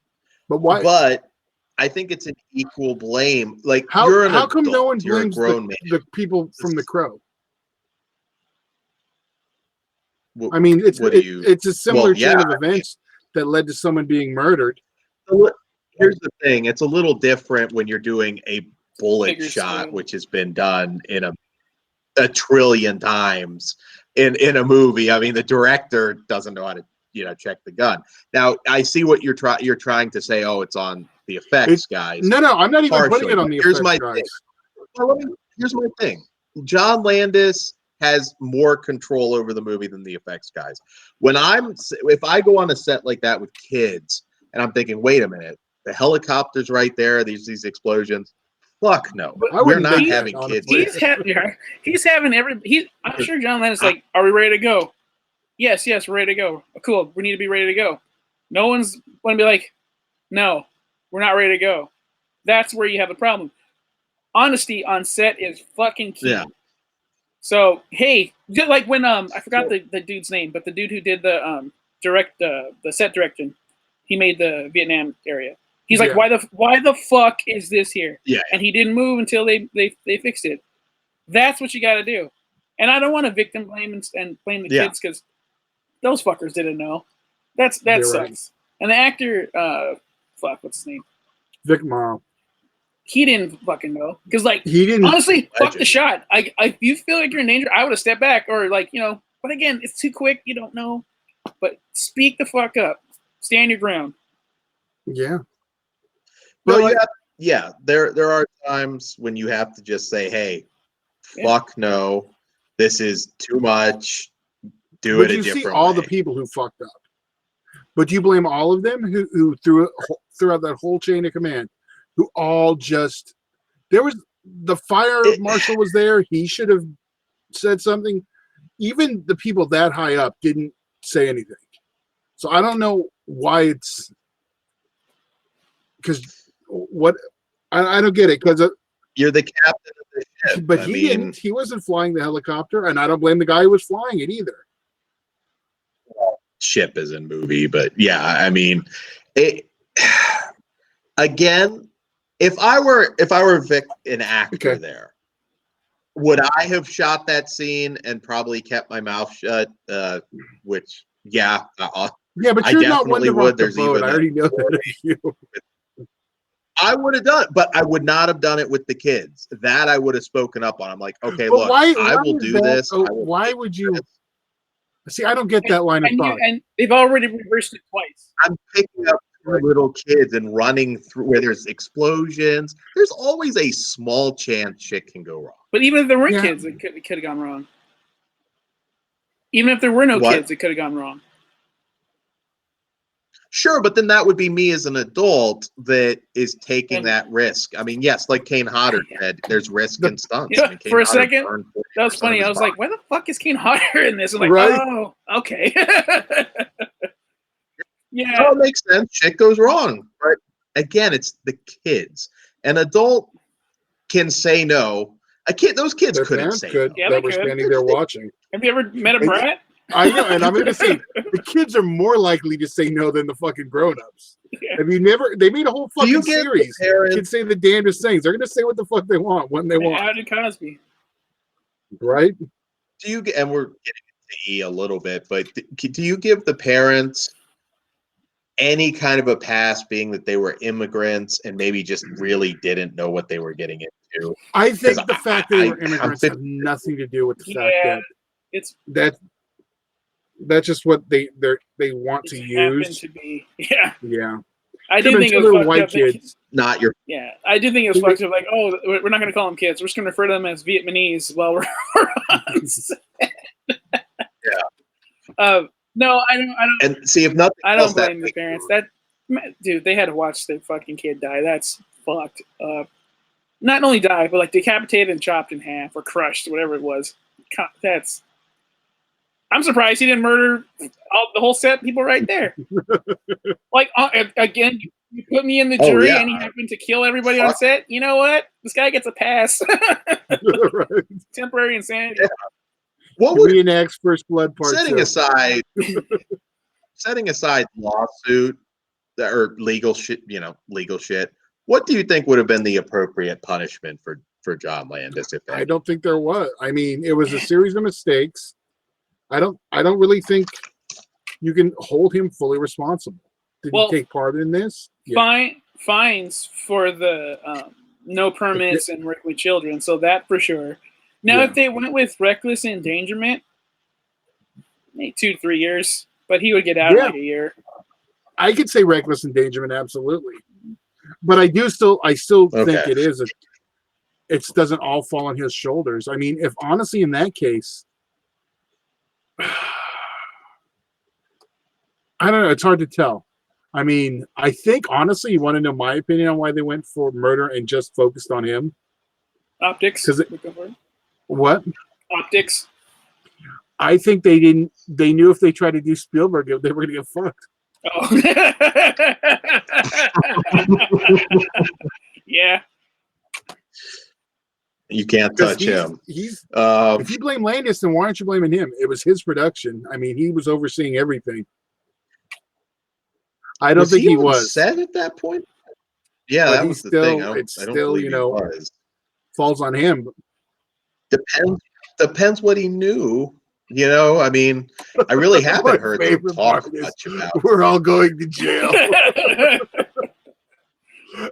But why? But I think it's an equal blame. Like how come adult, no one blames the people from The Crow? I mean, it's a similar chain of events that led to someone being murdered. Here's the thing: it's a little different when you're doing a bullet shot, which has been done in a trillion times in a movie. I mean, the director doesn't know how to check the gun. Now, I see what you're trying to say. Oh, it's on the effects guys. No, I'm not even putting it on the effects guys. Here's my thing. John Landis has more control over the movie than the effects guys. If I go on a set like that with kids and I'm thinking, wait a minute, the helicopter's right there, these explosions. Fuck no. We're not having kids. He's having I'm sure John Landis is like, are we ready to go? Yes, we're ready to go. Cool. We need to be ready to go. No one's going to be like, no, we're not ready to go. That's where you have a problem. Honesty on set is fucking key. Yeah. So, hey, like when I forgot the dude's name, but the dude who did the set direction, he made the Vietnam area. He's like, why the fuck is this here? Yeah. And he didn't move until they fixed it. That's what you got to do. And I don't want to victim blame and blame the kids because those fuckers didn't know. That sucks. Right. And the actor, what's his name? Vic Morrow. He didn't fucking know because he didn't. Honestly, fuck the shot. If you feel like you're in danger, I would have stepped back or But again, it's too quick. You don't know. But speak the fuck up. Stand your ground. Yeah. Well, there are times when you have to just say, hey, fuck no, this is too much. do but it a you see different all way. the people who fucked up. But you blame all of them who throughout that whole chain of command, who all just there was the fire marshal was there. He should have said something. Even the people that high up didn't say anything. So I don't know why it's because what I don't get it because You're the captain of the ship. but he wasn't flying the helicopter, and I don't blame the guy who was flying it either. Ship is in movie, but yeah, I mean, it again. If I were an actor there, would I have shot that scene and probably kept my mouth shut? Which, yeah, yeah, but I you're not one definitely to rock would. the There's boat. even I already know that of you. I would have done it, but I would not have done it with the kids. That I would have spoken up on. I'm like, okay, But look, why will is do that- this. oh, I will why do would you? this. See, I don't get that line of thought. And they've already reversed it twice. I'm picking up little kids and running through where there's explosions. There's always a small chance shit can go wrong. But even if there weren't Yeah. kids, it could have gone wrong. Even if there were no What? kids, it could have gone wrong. Sure, but then that would be me as an adult that is taking that risk. I mean, yes, like Kane Hodder said, there's risk in stunts. Yeah, I mean, Kane for a Hodder second, burned 40% that was funny. of I his was like, body. why the fuck is Kane Hodder in this? I'm like, Right. oh, okay. Yeah. No, it makes sense. Shit goes wrong. But again, it's the kids. An adult can say no. A kid, those kids Their couldn't parents say could no. Yeah, that they were could. standing there watching. Have you ever met a And- brat? I know, and I'm going to say the kids are more likely to say no than the fucking grown-ups. Yeah. Have you never? They made a whole Do you fucking give the series. parents- Kids say the damnedest things. They're going to say what the fuck they want when they want, How did Cosby? right? Do you? And we're getting into E a little bit, but do you give the parents any kind of a pass, being that they were immigrants and maybe just really didn't know what they were getting into? I think 'Cause the fact they were I'm immigrants have nothing to do with the fact Yeah, it's that that's just what they want to happened use. to be. Yeah, Yeah, I Could've do been think two it was little fucked white up. kids. Not your. Yeah, I do think it was fucked up. Like, oh, we're not going to call them kids. We're just going to refer to them as Vietnamese while we're on set. Yeah. No, I don't. And see, if nothing I else, don't that blame the parents. That dude, they had to watch their fucking kid die. That's fucked up. Not only die, but like decapitated and chopped in half or crushed, whatever it was. That's. I'm surprised he didn't murder the whole set of people right there. Like again, you put me in the Oh, jury, yeah. and he happened to kill everybody on set. You know what? This guy gets a pass. right. Temporary insanity. Yeah. What would Reenacts First Blood Part setting 2. aside lawsuit or legal shit, legal shit? What do you think would have been the appropriate punishment for John Landis if I any? don't think there was. I mean, it was a series of mistakes. I don't really think you can hold him fully responsible. Did Well, he take part in this? Yeah. Fines for the no permits and work with children, so that for sure. Now, Yeah. if they went with reckless endangerment, maybe 2 to 3 years, but he would get out in Yeah. like a year. I could say reckless endangerment, absolutely. But I still think Okay. it doesn't all fall on his shoulders. I mean, if honestly in that case, I don't know, it's hard to tell. I mean, I think honestly, you want to know my opinion on why they went for murder and just focused on him? Optics. 'Cause it- Looking for it. What? Optics. I think they knew if they tried to do Spielberg, they were going to get fucked. Oh. Yeah. You can't 'Cause touch him. He's Um, if you blame Landis, then why aren't you blaming him? It was his production. I mean, he was overseeing everything. I don't think he on was. set at that point. Yeah, But that he's was the still- thing. I it's don't still, believe you he know, was. Falls on him. Depends what he knew. I mean, I really My haven't heard them favorite talk part is much about. We're all going to jail.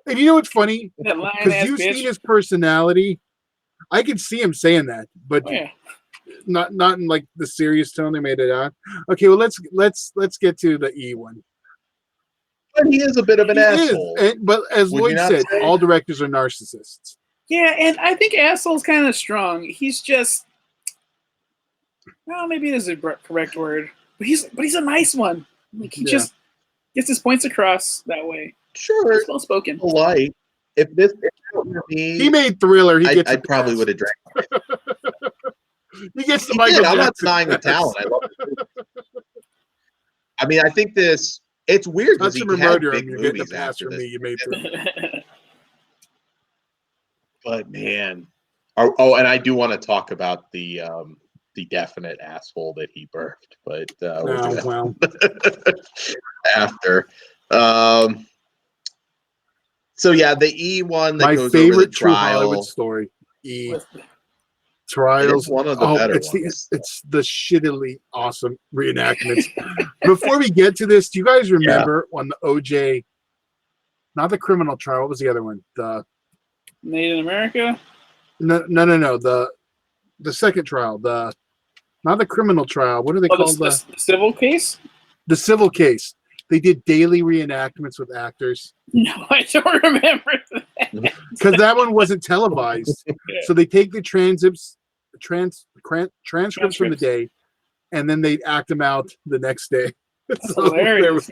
And you know what's funny? That lying Because ass you've bitch. seen his personality. I could see him saying that, but Oh, yeah. not in like the serious tone they made it out. Okay, well let's get to the E one. But he is a bit of an He is, asshole. but as Would you Lloyd not said, say? all directors are narcissists. Yeah, and I think asshole's kind of strong. He's just well, maybe it is a correct word, but he's a nice one. Like he Yeah. just gets his points across that way. Sure, He's well spoken. polite. If it were me, He made Thriller. He gets. I probably would have drank. He gets the He Michael did. I'm not Jackson denying the pass. talent. I love it. I mean, I think it's weird because Touch he him or had murder big him. You're getting a movies pass after from this. me. You made Thriller. But man, and I do want to talk about the definite asshole that he birthed, but we'll do No, that well, after. So yeah, the E one that my goes over the favorite true Hollywood trial. story. E It Trials. is one of the better ones. It's the shittily awesome reenactments. Before we get to this, do you guys remember when the OJ, not the criminal trial? What was the other one? The Made in America. no. The second trial. Not the criminal trial. What do they call The civil case? the civil case? They did daily reenactments with actors No, I don't remember that. because that one wasn't televised. Yeah. So they take the transcripts from the day, and then they act them out the next day. That's So hilarious.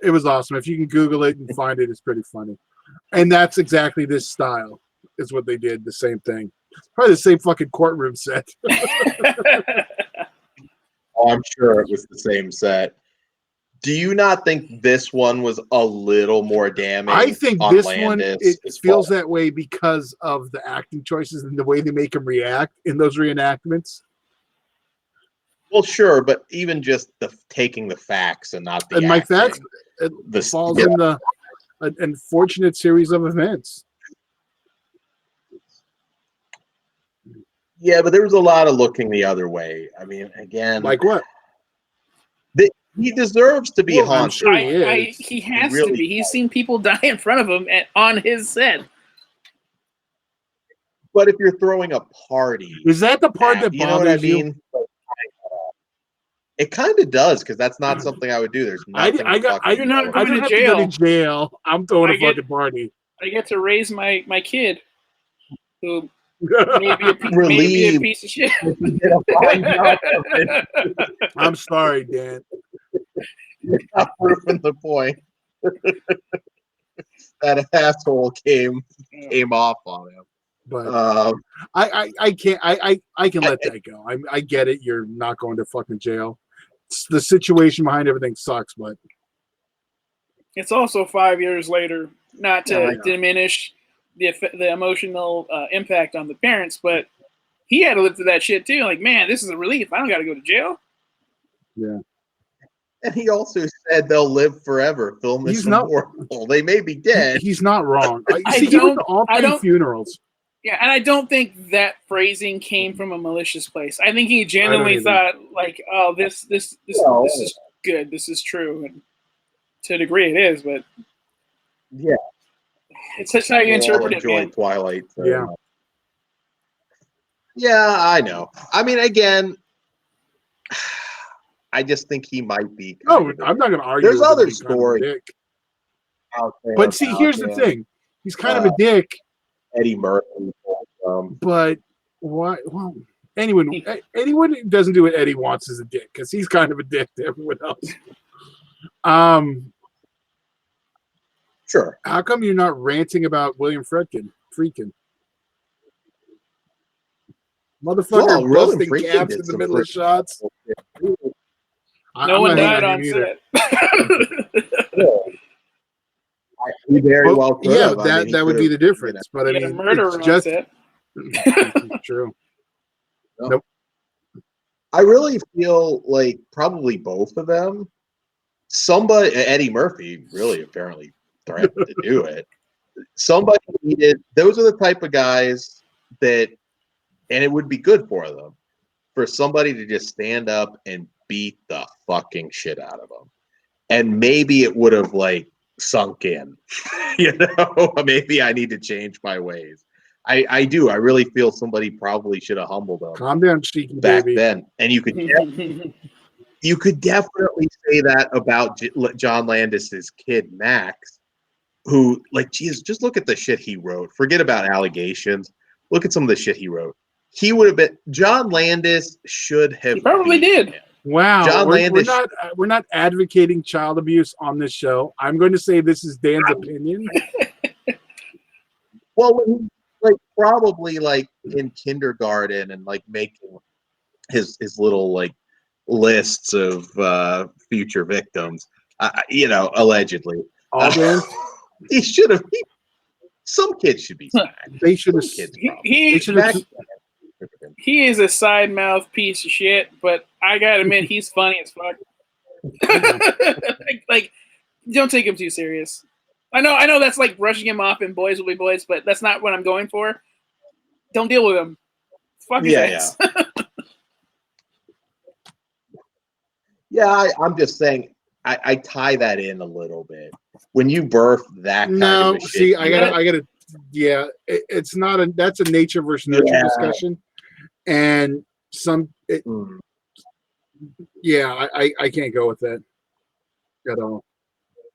it was awesome. If you can Google it and find it, it's pretty funny. And that's exactly this style is what they did. The same thing. Probably the same fucking courtroom set. Oh, I'm sure it was the same set. Do you not think this one was a little more damning? I think on this one Landis it as feels far- that way because of the acting choices and the way they make him react in those reenactments. Well, sure, but even just taking the facts and not the And my acting, facts it falls in the an unfortunate series of events. Yeah, but there was a lot of looking the other way. I mean, again, Like what? he deserves to be Well, I'm haunted. sure he is. He has really to be. He's seen people die in front of him on his set. But if you're throwing a party, Is that the part that you know what I bothers you? mean? It kind of does because that's not something I would do. There's nothing. I You're not I going don't to have to go to jail. jail. I'm throwing I a get- fucking party. I get to raise my kid, who may be a Relieved. piece of shit. I'm sorry, Dan. You're not proving the point. That asshole came off on him. But Um, I can't. I can let that go. I get it. You're not going to fucking jail. The situation behind everything sucks, but It's also 5 years later, not Yeah, I to know. diminish the emotional impact on the parents, but he had to live through that shit too. Like, man, this is a relief. I don't got to go to jail. yeah. and he also said they'll live forever. Film this He's not- memorial. They may be dead. He's not wrong. I See, he went don't- to all I three don't- funerals. Yeah, and I don't think that phrasing came from a malicious place. I think he genuinely either. thought, like, oh, this is good. This is true. And to a degree, it is, but Yeah, it's just how you we all interpret it, enjoy man. Twilight. so- Yeah. Yeah, I know. I mean, again, I just think he might be. Oh, I'm not going to argue. There's with him other being kind of a stories dick. out there But see, about here's the him. thing. He's kind of a dick, Eddie Murphy. but why? Well, anyone who doesn't do what Eddie wants is a dick because he's kind of a dick to everyone else. Sure. How come you're not ranting about William Friedkin? Motherfucker Well, William busting Friedkin caps did in the some middle of pretty- shots. No one not died hating on him either. set. He very well could yeah, have. I mean, he that would be could've, the difference. But I He had a mean, murderer it's on just set. true. I really feel like probably both of them. Somebody, Eddie Murphy, really apparently threatened to do it. Somebody needed. Those are the type of guys that, and it would be good for them, for somebody to just stand up and beat the fucking shit out of them, and maybe it would have like sunk in. You know, maybe I need to change my ways. I do. I really feel somebody probably should have humbled them Calm down, cheeky back baby. then, and you could definitely say that about John Landis's kid Max, who, like, geez, just look at the shit he wrote. Forget about allegations. Look at some of the shit he wrote. he would have been. John Landis should have. He probably beaten did. him. Wow, John we're Landis. not advocating child abuse on this show. I'm going to say this is Dan's opinion. Well, when he, like probably like in kindergarten and like making his little like lists of future victims, allegedly. All Dan, He should have. Some kids should be smacked. they should have. Some kids He- probably. he- They should have. He is a side mouth piece of shit, but I gotta admit he's funny as fuck. like, don't take him too serious. I know that's like brushing him off in Boys Will Be Boys, but that's not what I'm going for. Don't deal with him. Fuck his ass. Yeah, I'm just saying. I tie that in a little bit. When you birth that kind of a shit, see, I gotta. Yeah, it's not a. That's a nature versus nurture discussion, and Yeah, I can't go with that at all.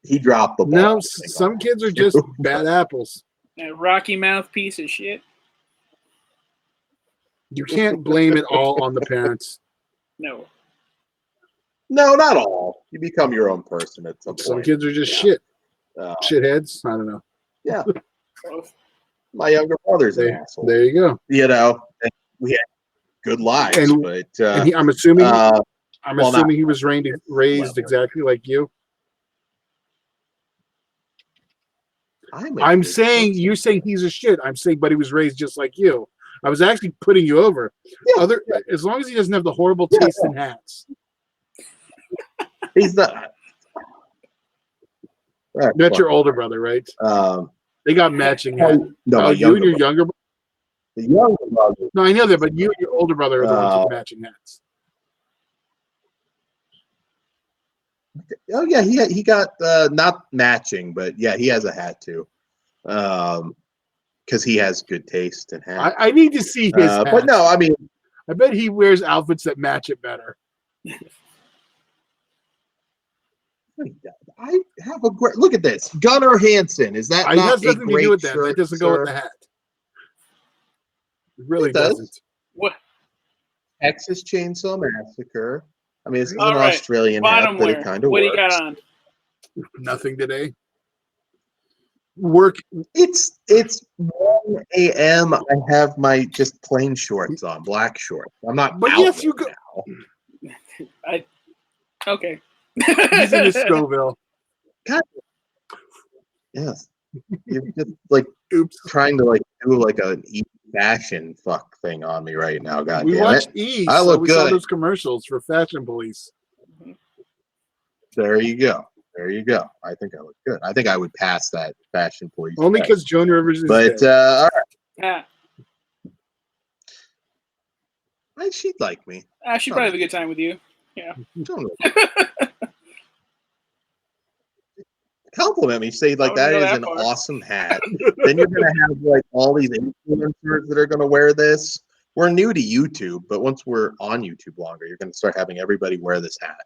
He dropped the ball. No, some kids are just bad apples. A Rocky Mouth piece of shit. You can't blame it all on the parents. No. No, not all. You become your own person at some point. Some kids are just shit. Uh, Shitheads. I don't know. Yeah. My younger brother's an There, asshole. there you go. And we had good lives, And- but And I'm assuming well, he was raised exactly like you. I'm saying you're saying he's a shit. I'm saying, but he was raised just like you. I was actually putting you over. Yeah. As long as he doesn't have the horrible taste in hats. He's not. That's your older brother, right? They got matching hats. No, my you and your brother. younger brother. The younger brother. No, I know that, but you and your older brother are the ones with matching hats. Oh yeah, he got not matching, but yeah, he has a hat too, because he has good taste in hats. I need to see his hats. But no, I mean, I bet he wears outfits that match it better. I have a great look at this. Gunnar Hansen. Is that It not has a nothing to great do with that. shirt, That doesn't go with the sir? hat. It really It does. doesn't. What? Texas Chainsaw Massacre. I mean, this is an All right. Australian Bottom hat, but wear. it kind of What do works. you got on? Nothing today. Work. It's 1 a.m. I have my just plain shorts on, black shorts. I'm not. But out yes, you right go. now. Okay. He's in his Scoville. God. Yes. You're just like Oops. trying to like do like an fashion fuck thing on me right now. God We damn watched it. E, I so look we saw good. those commercials for Fashion Police. There you go. There you go. I think I look good. I think I would pass that fashion police. Only test. because Joan Rivers is But dead. all Yeah. right, she'd like me. She'd probably have a good time with you. Yeah. Don't know. Compliment me. Say like I that wouldn't go is that an far. awesome hat. Then you're gonna have like all these influencers that are gonna wear this. We're new to YouTube, but once we're on YouTube longer, you're gonna start having everybody wear this hat,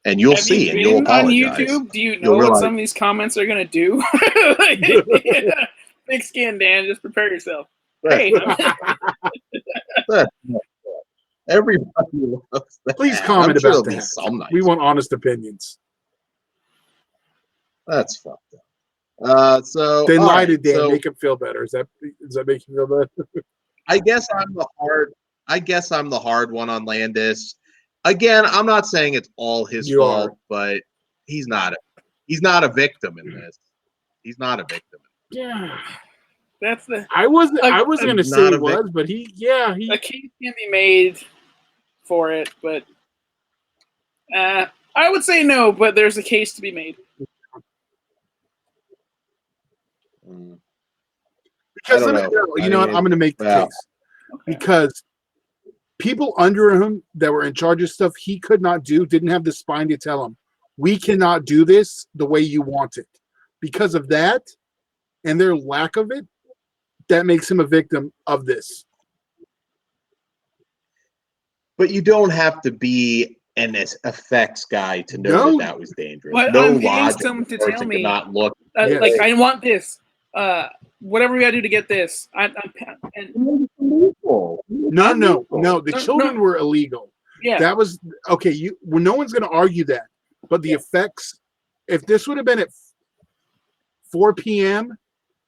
and you'll Have see, you and you'll been on apologize. YouTube? Do you You'll know what realize- some of these comments are gonna do? Like, yeah. Thick skin, Dan. Just prepare yourself. Hey, Everybody loves that. Please hat. comment I'm sure about there'll be that. some nice. We want honest opinions. That's fucked up. So Then all lie right, to Dan. so Make him feel better. Does that make you feel better? I guess I'm the hard one on Landis. Again, I'm not saying it's all his You fault, are. but he's not a victim in this. He's not a victim. Yeah. that's the I wasn't gonna Not say a he was, but he a case can be made for it, but I would say no. But there's a case to be made. Mm. because I don't let me- know. you I know what? mean, I'm gonna make the well, case. Because people under him that were in charge of stuff he could not do, didn't have the spine to tell him, we cannot do this the way you want it. Because of that and their lack of it, that makes him a victim of this. But you don't have to be an effects guy to know No. that was dangerous. But No I'm paying logical someone to person tell could me, not look. Yes. like I want this. Whatever we gotta do to get this. And illegal. No. The No, children no. were illegal. Yeah. That was okay. No one's going to argue that, but the effects. If this would have been at 4 p.m.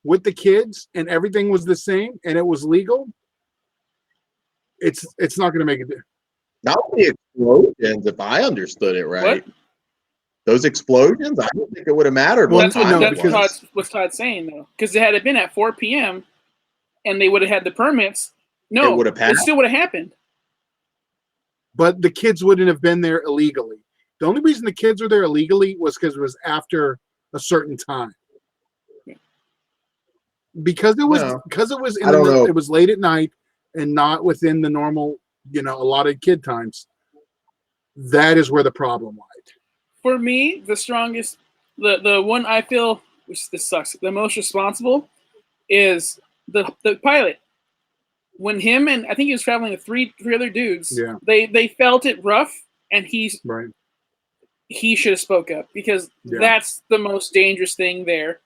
with the kids and everything was the same and it was legal, it's not going to make a difference. Not the explosions, if I understood it right. What? Those explosions, I don't think it would have mattered. Well, what That's what, time no, it that's was. what Todd's saying, though. Because it had it been at 4 p.m. and they would have had the permits, It would have it passed. still would have happened. But the kids wouldn't have been there illegally. The only reason the kids were there illegally was because it was after a certain time. Because it was I don't know. it was late at night and not within the normal, allotted kid times. That is where the problem lied. For me, the strongest, the one I feel, which this sucks, the most responsible is the pilot. When him and I think he was traveling with three other dudes, Yeah. they felt it rough, and Right. he should have spoke up, because that's the most dangerous thing there.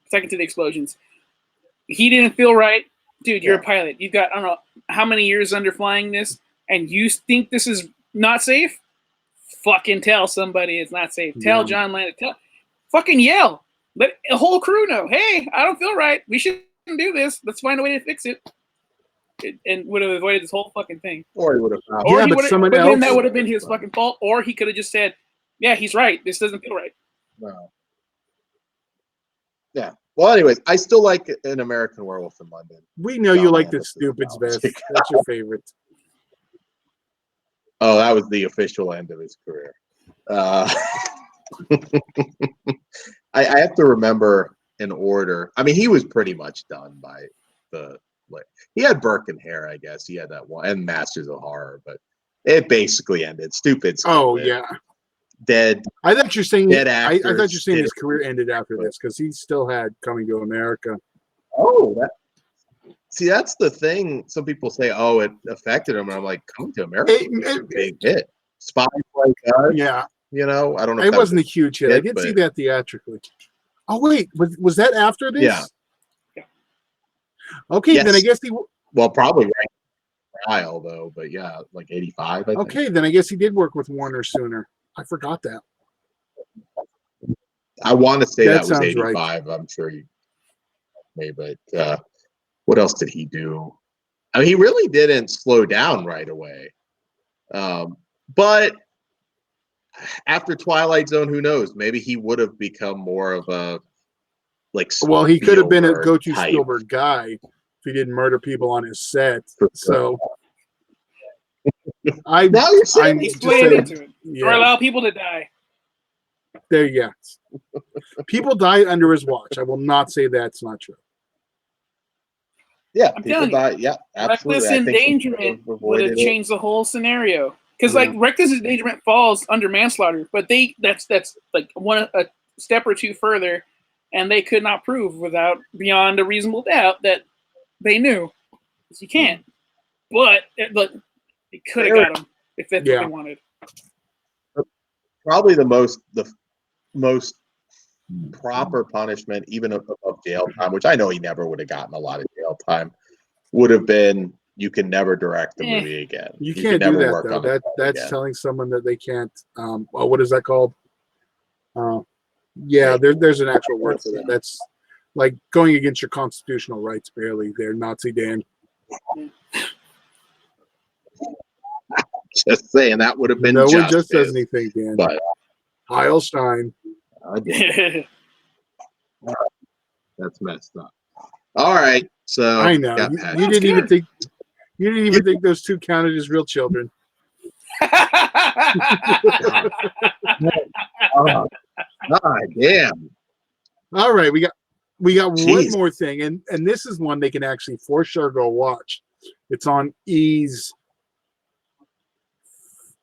Second to the explosions, he didn't feel right, dude. You're a pilot. You've got I don't know how many years under flying this, and you think this is not safe? Fucking tell somebody it's not safe. Tell John Landis. Fucking yell. Let the whole crew know. Hey, I don't feel right. We shouldn't do this. Let's find a way to fix it. And would have avoided this whole fucking thing. Or he would have found. Or Yeah, he but would've- someone but then else- that would have been his fucking fault. Or he could have just said, "Yeah, he's right. This doesn't feel right." No. Yeah. Well, anyways, I still like An American Werewolf in London. We know you John like the Landis is stupid's about best. That's your favorite. Oh, that was the official end of his career. I have to remember in order. I mean, he was pretty much done by he had Burke and Hare, I guess. He had that one and Masters of Horror, but it basically ended. Stupid. Oh yeah. Dead. I thought you're saying. Dead I thought actors you're saying did his career ended after this because he still had Coming to America. Oh, that's the thing. Some people say, "Oh, it affected him," and I'm like, "Coming to America was a big hit." Spies Like Us. Yeah. I don't know. It wasn't a huge hit. I did but- see that theatrically. Oh wait, was that after this? Yeah. Okay, then I Yes. guess he. Well, probably right trial though, but yeah, like 85. I think. Okay, then I guess he did work with Warner sooner. I forgot that. I want to say That that, was sounds 85. right. I'm sure you may, but what else did he do? I mean, he really didn't slow down right away. But after Twilight Zone, who knows? Maybe he would have become more of a Well, he could have been a Spielberg go-to type. Spielberg guy if he didn't murder people on his set. So Now you're saying I'm He's just playing saying, into it. Or yeah, allow people to die. there you go. People died under his watch. I will not say that's not true. Yeah, I'm people telling you, die. Yeah, absolutely. Reckless I think he endangerment could have would have avoided it. changed the whole scenario. Because Yeah. like reckless endangerment falls under manslaughter, but that's like a step or two further, and they could not prove beyond a reasonable doubt that they knew. 'Cause you can't. But they could have got him if that's what they wanted. Probably the most proper punishment, even of jail time, which I know he never would have gotten a lot of jail time, would have been you can never direct a movie again. You can can't do never that work though. on a film That's again. telling someone that they can't. What is that called? Yeah, there's an actual word for that. That's like going against your constitutional rights. Barely, there, Nazi Dan. Just saying that would have been No one justice. just says anything, Dan. But Heilstein. that's messed up. All right, so I know. got You Patrick. didn't even think. You didn't even think those two counted as real children. Oh, God damn. All right, we got one Jeez. more thing, and this is one they can actually for sure go watch. It's on E's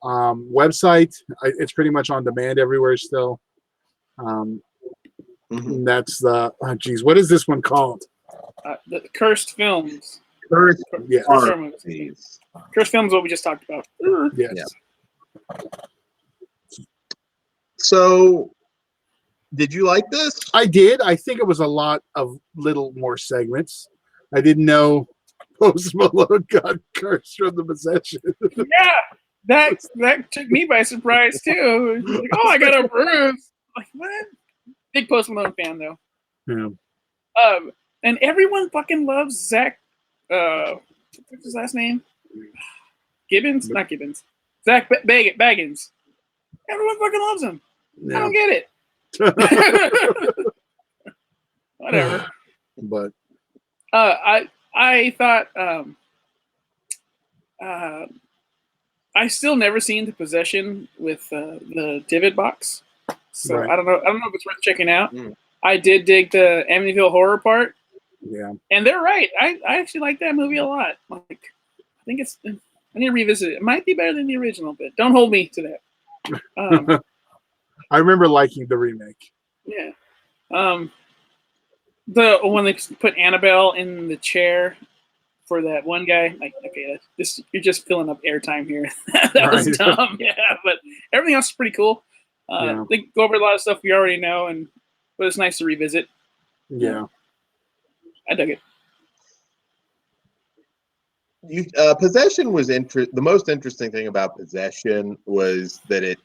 website. It's pretty much on demand everywhere still. And that's what is this one called? The Cursed Films. Yes. Cursed Films, what we just talked about. Yes. Yeah. So, did you like this? I did. I think it was a lot of little more segments. I didn't know. Post Malone got cursed from the possession. Yeah, that took me by surprise too. Like, oh, I got a bruise. Like what? Big Post Malone fan though. Yeah. And everyone fucking loves Zach. What's his last name? Gibbons? Not Gibbons. Zach Baggins. Everyone fucking loves him. Yeah. I don't get it. Whatever. But I thought I still never seen The Possession with the Divot box, so Right. I don't know if it's worth checking out. I did dig the Amityville horror part, yeah. and they're right. I actually like that movie a lot. Like, I think I need to revisit it. It might be better than the original, but don't hold me to that. I remember liking the remake. Yeah. The when they put Annabelle in the chair for that one guy, like, okay, you're just filling up airtime here. That was Right. dumb, yeah. But everything else is pretty cool. Yeah. They go over a lot of stuff we already know, but it's nice to revisit. Yeah. I dug it. Possession was the most interesting thing about Possession was that it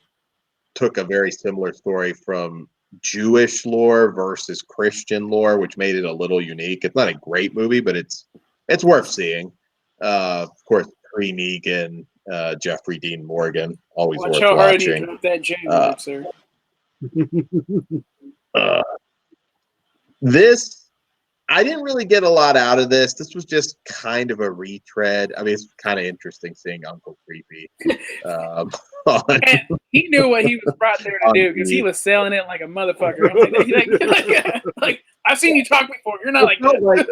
took a very similar story from Jewish lore versus Christian lore, which made it a little unique. It's not a great movie, but it's worth seeing. Of course, Cree Negan, Jeffrey Dean Morgan, always Watch worth how hard you watching. drop that J word, sir. This, I didn't really get a lot out of this. This was just kind of a retread. I mean, it's kind of interesting seeing Uncle Creepy. And he knew what he was brought there to do because he was selling it like a motherfucker. I'm like, I've seen you talk before. You're not like that.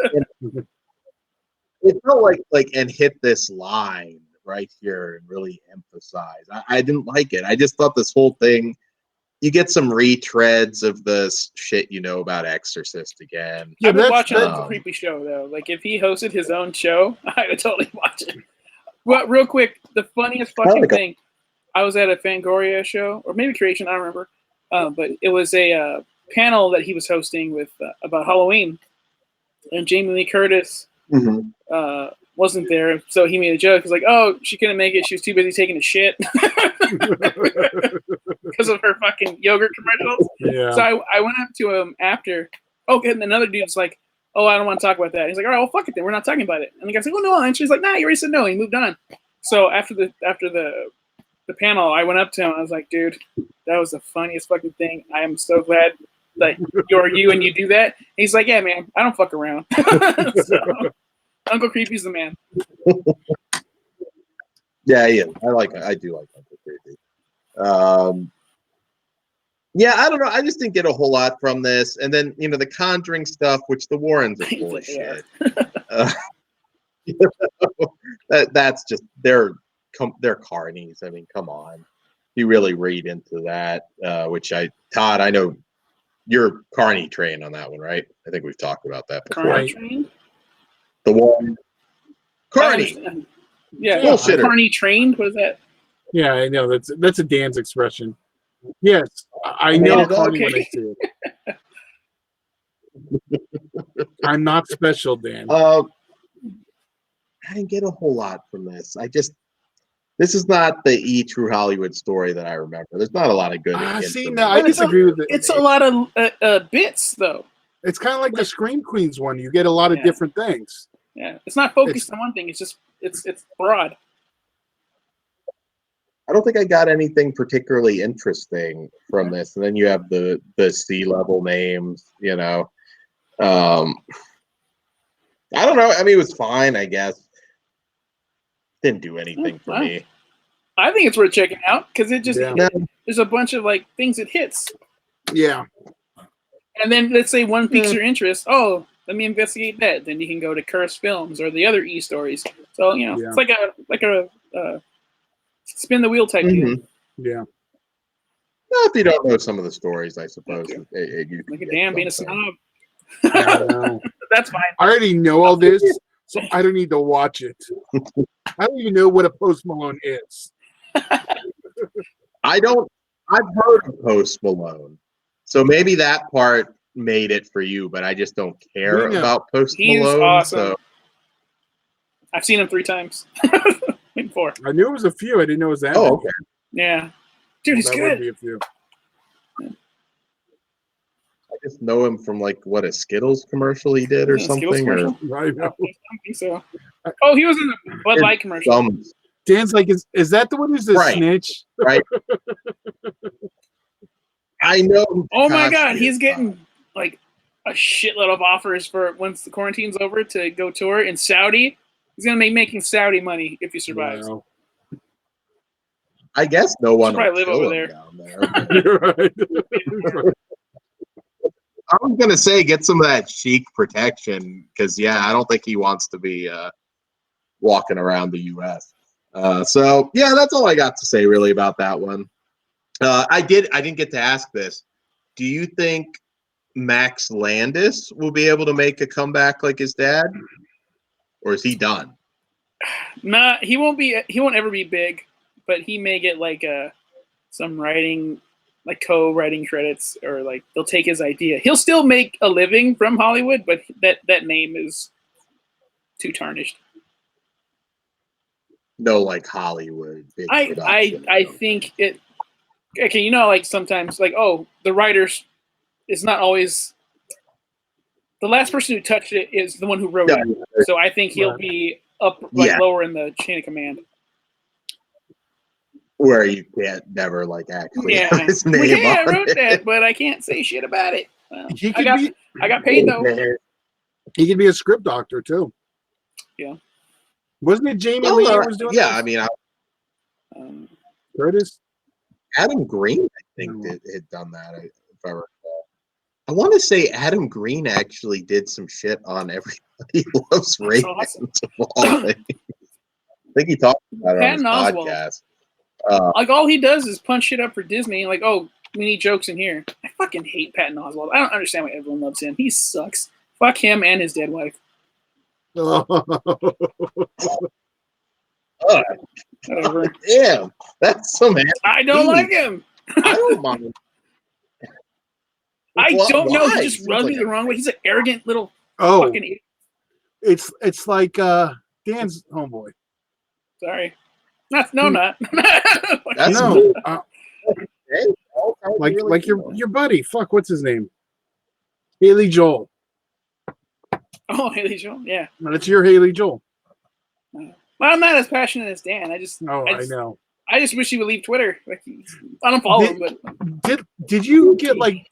It felt like and hit this line right here and really emphasize. I didn't like it. I just thought this whole thing, you get some retreads of this shit you know about Exorcist again. I would watch Uncle Creepy show though. Like if he hosted his own show, I would totally watch it. Well, real quick, the funniest fucking thing. I was at a Fangoria show, or maybe Creation, I don't remember. But it was a panel that he was hosting with about Halloween, and Jamie Lee Curtis wasn't there, so he made a joke. He's like, "Oh, she couldn't make it. She was too busy taking a shit because of her fucking yogurt commercials." Yeah. So I went up to him after. Oh, and another dude's like, "Oh, I don't want to talk about that." He's like, "All right, well, fuck it then. We're not talking about it." And the guy's like, "Oh no," and she's like, "Nah, you already said no." And he moved on. So after the panel, I went up to him. I was like, "Dude, that was the funniest fucking thing. I am so glad that you're you and you do that." And he's like, "Yeah, man, I don't fuck around." So, Uncle Creepy's the man. Yeah, I do like Uncle Creepy. Yeah, I don't know. I just didn't get a whole lot from this. And then, the Conjuring stuff, which the Warrens are full of shit. That's just, they're carnies. I mean, come on. You really read into that, Todd, I know you're carny trained on that one, right? I think we've talked about that before. Carny trained? The Warren. Carney. Yeah, bullshitter. Carney trained? What is that? Yeah, I know. That's a Dan's expression. Yes, I know Carney when I see it. I'm not special, Dan. I didn't get a whole lot from this. This is not the True Hollywood story that I remember. There's not a lot of good. I disagree with it. It's a lot of bits, though. It's kind of like the Scream Queens one. You get a lot of different things. Yeah, it's not focused on one thing. It's just it's broad. I don't think I got anything particularly interesting from this. And then you have the C-level names. I don't know. I mean, it was fine, I guess. Didn't do anything for me. I think it's worth checking out because it just there's a bunch of things it hits. Yeah. And then let's say one piques your interest. Oh, let me investigate that. Then you can go to Cursed Films or the other stories. So it's like a spin the wheel type deal. Yeah. Well, if you don't know some of the stories, I suppose. Look at Dan being a snob. Yeah, That's fine. I already know all this, so I don't need to watch it. I don't even know what a Post Malone is. I've heard of Post Malone, so maybe that part made it for you, but I just don't care about Post He's Malone. awesome. So I've seen him 3 times. Maybe 4. I knew it was a few. I didn't know it was that. Oh, many. okay. Yeah. Dude, he's That would good. be a few. I just know him from like what a Skittles commercial he did or Was it a Skittles something. Or commercial? I know. I don't think so. Oh, he was in the Bud Light commercial. some Dan's like, is that the one who's the Right. snitch? right. I know. who Oh my Takashi God, he's is, getting like a shitload of offers for once the quarantine's over to go tour in Saudi. He's gonna be making Saudi money if he survives. Wow. I guess no one Should will probably live kill over him there. down there. You're right. I was gonna say get some of that chic protection because I don't think he wants to be walking around the U.S. So yeah, that's all I got to say really about that one. I didn't get to ask this. Do you think Max Landis will be able to make a comeback like his dad, or is he done? Nah, he won't ever be big, but he may get like some writing, like co-writing credits, or like they'll take his idea. He'll still make a living from Hollywood, but that name is too tarnished. No, like Hollywood. Big I production or something. think it. Okay, you know, like sometimes, like the writers is not always. The last person who touched it is the one who wrote Yeah, it. So I think he'll be up lower in the chain of command. where you can't never like actually Yeah, have his name Well, yeah, on I wrote it. that, but I can't say shit about it. Well, He I got paid though. He could be a script doctor too. Yeah. Wasn't it Jamie Well, Lee that was doing yeah, this? I mean, Curtis? Adam Green, I think, had done that, if I recall. I want to say Adam Green actually did some shit on Everybody Loves Raymond. awesome. Of all things. I think he talked about it on his Patton Oswalt. podcast. Like all he does is punch shit up for Disney. Like, oh, we need jokes in here. I fucking hate Patton Oswalt. I don't understand why everyone loves him. He sucks. Fuck him and his dead wife. Whatever. Damn, that's some. I don't like him. I don't mind. I don't know. Why? He just rubs me the wrong way. He's an arrogant little Oh, fucking idiot. it's like Dan's homeboy. Sorry. Not. That's No, Hey, like your buddy. Fuck, what's his name? Haley Joel. Oh, Haley Joel. Yeah. No, that's your Haley Joel. Well, I'm not as passionate as Dan. I know. I just wish he would leave Twitter. Like, I don't follow him, but Did you get like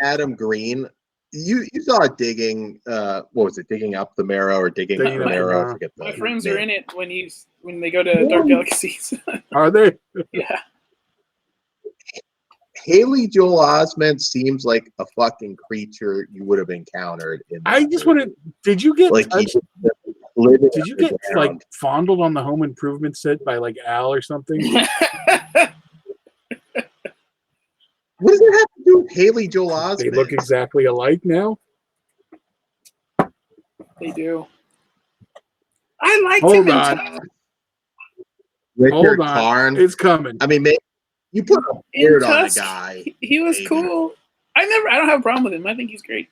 Adam Green? You saw it digging. What was it? Digging up the marrow or digging Digging the up the marrow? I marrow. forget my the friends name. are in it when they go to Dark Galaxies. Are they? Yeah. Haley Joel Osment seems like a fucking creature you would have encountered in. I just want to. Did you get like touched? living Did you get underground. like fondled on the Home Improvement set by like Al or something? What does that have to do with Haley Joel Osment? They look exactly alike now. They do. I liked Hold him in on. Tough. Richard Hold on. Karn. It's coming. I mean, maybe you put a In beard on a Tusk, guy. he was Maybe. cool. I don't have a problem with him. I think he's great.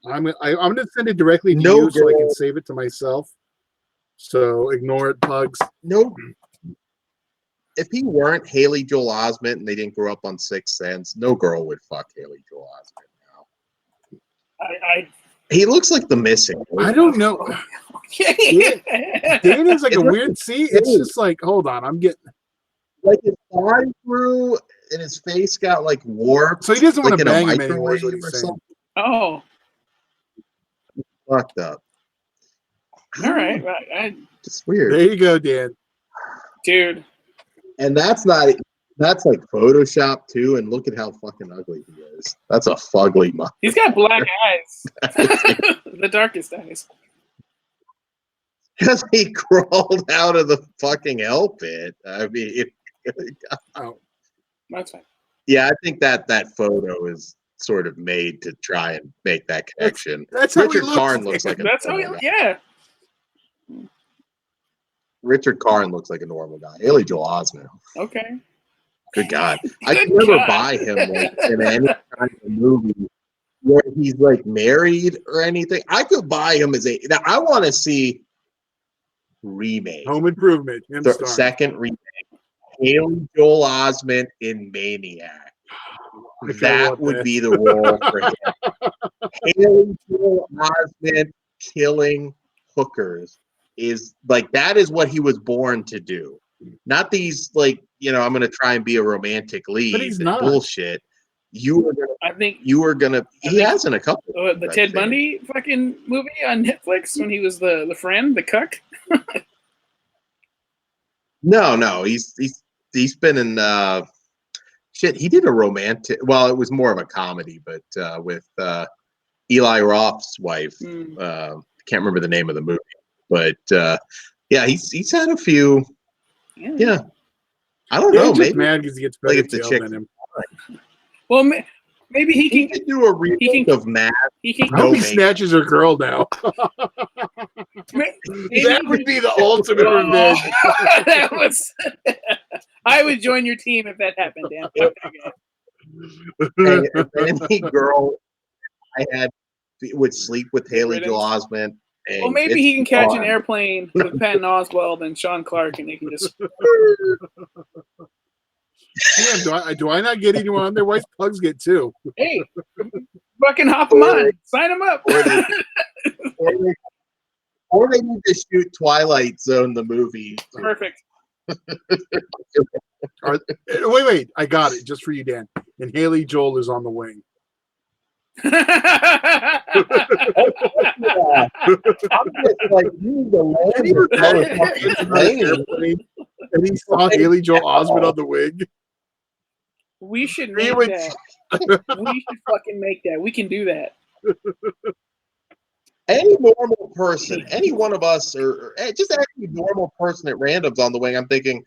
I'm gonna send it directly to No you so I girl. can save it to myself. So ignore it, Pugs. No. If he weren't Haley Joel Osment and they didn't grow up on Sixth Sense, no girl would fuck Haley Joel Osment now. He looks like the missing. I don't know. Dan is like a weird. See, it's just like, hold on, I'm getting. Like his eye grew and his face got like warped. So he doesn't want like to in a bang him anymore. Is what microwave he's or saying. something. Oh, Fucked up. all right. It's weird. There you go, Dan. Dude. And that's like Photoshop too. And look at how fucking ugly he is. That's a fugly mother. He's got black eyes. The darkest eyes. Because he crawled out of the fucking hell pit. I mean, Oh, That's fine. yeah, I think that photo is sort of made to try and make that connection. that's how he Richard looks. Karn looks like a That's how normal guy. yeah. Richard Karn looks like a normal guy. Haley Joel Osment. Okay. Good God. I Good could never God. buy him like, in any kind of movie where he's like married or anything. I could buy him as a. Now I want to see remake, Home Improvement. Him starring. second remake. Haley Joel Osment in Maniac. That would be the role for him. Haley Joel Osment killing hookers is like that is what he was born to do. Not these like I'm gonna try and be a romantic lead. But he's not. Bullshit. You were gonna. I think you were gonna. He has in a couple. the Ted Bundy fucking movie on Netflix when he was the friend, the cuck. No, he's been in shit. He did a romantic. Well, it was more of a comedy, but with Eli Roth's wife. Can't remember the name of the movie, but yeah, he's had a few. Yeah, I don't know. Maybe mad because he gets better like if the chick than him. Well, maybe he can do a remake of Mad. I hope he snatches her girl now. That would be the ultimate revenge. That was. I would join your team if that happened, Dan. And any girl I had would sleep with Haley Joel Osment. Well, maybe he can catch an airplane with Patton Oswalt and Sean Clark, and they can just. Damn, do I not get anyone on there? Why Pugs get two? Hey, fucking hop them on. Sign them up. Or they need to shoot Twilight Zone, the movie. Perfect. Wait. I got it just for you, Dan. And Haley Joel is on the wing. I'm just like, you and he saw Haley Joel Osment on the wing. We should make that. We should fucking make that. We can do that. Any normal person, any one of us, or just any normal person at random's on the wing, I'm thinking,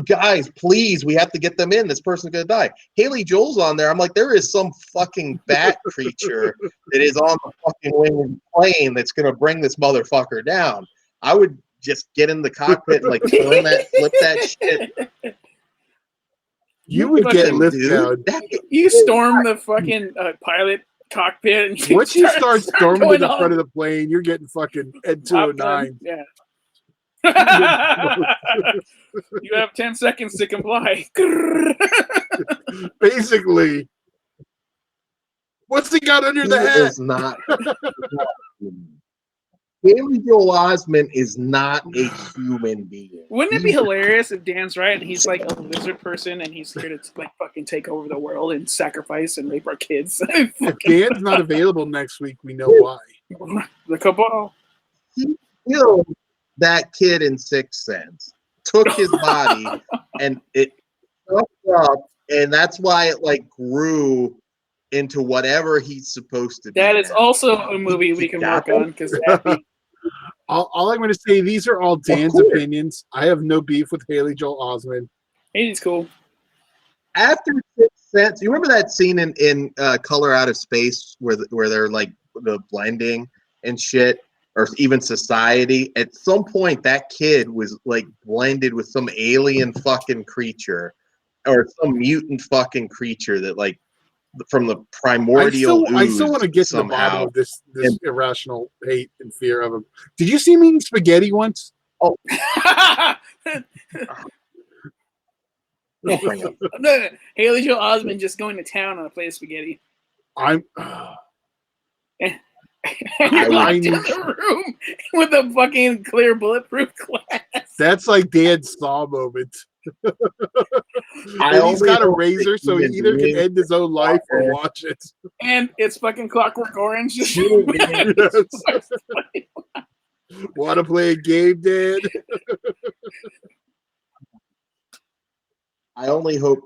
guys, please, we have to get them in. This person's going to die. Haley Joel's on there. I'm like, there is some fucking bat creature that is on the fucking wing of the plane that's going to bring this motherfucker down. I would just get in the cockpit and like flip that shit. You would get lifted down. You storm the fucking pilot cockpit. And once you start storming to the front of the plane, you're getting fucking Ed 209. Yeah. You have 10 seconds to comply. Basically. What's he got under the hat? Is not. Haley Joel Osment is not a human being. Wouldn't it be hilarious if Dan's right and he's like a lizard person and he's here to like fucking take over the world and sacrifice and rape our kids? If Dan's not available next week, we know why. The cabal. He killed that kid in Sixth Sense. Took his body and it fucked up, and that's why it like grew into whatever he's supposed to be. That is also a movie we can work on because all I'm going to say, these are all Dan's opinions. I have no beef with Haley Joel Osment. He's cool. After Sixth Sense, you remember that scene in Color Out of Space where they're like the blending and shit, or even Society? At some point, that kid was like blended with some alien fucking creature or some mutant fucking creature that like from the primordial I still want to get to the bottom of this irrational hate and fear of him. Did you see me eating spaghetti once? Oh. No. Haley Joel Osment just going to town on a plate of spaghetti. I'm and you're locked in the room with a fucking clear bulletproof glass. That's like Dan's Saw moment. He's got a razor, so he either can end his own life or watch it. And it's fucking Clockwork Orange. Want to play a game, Dan? I only hope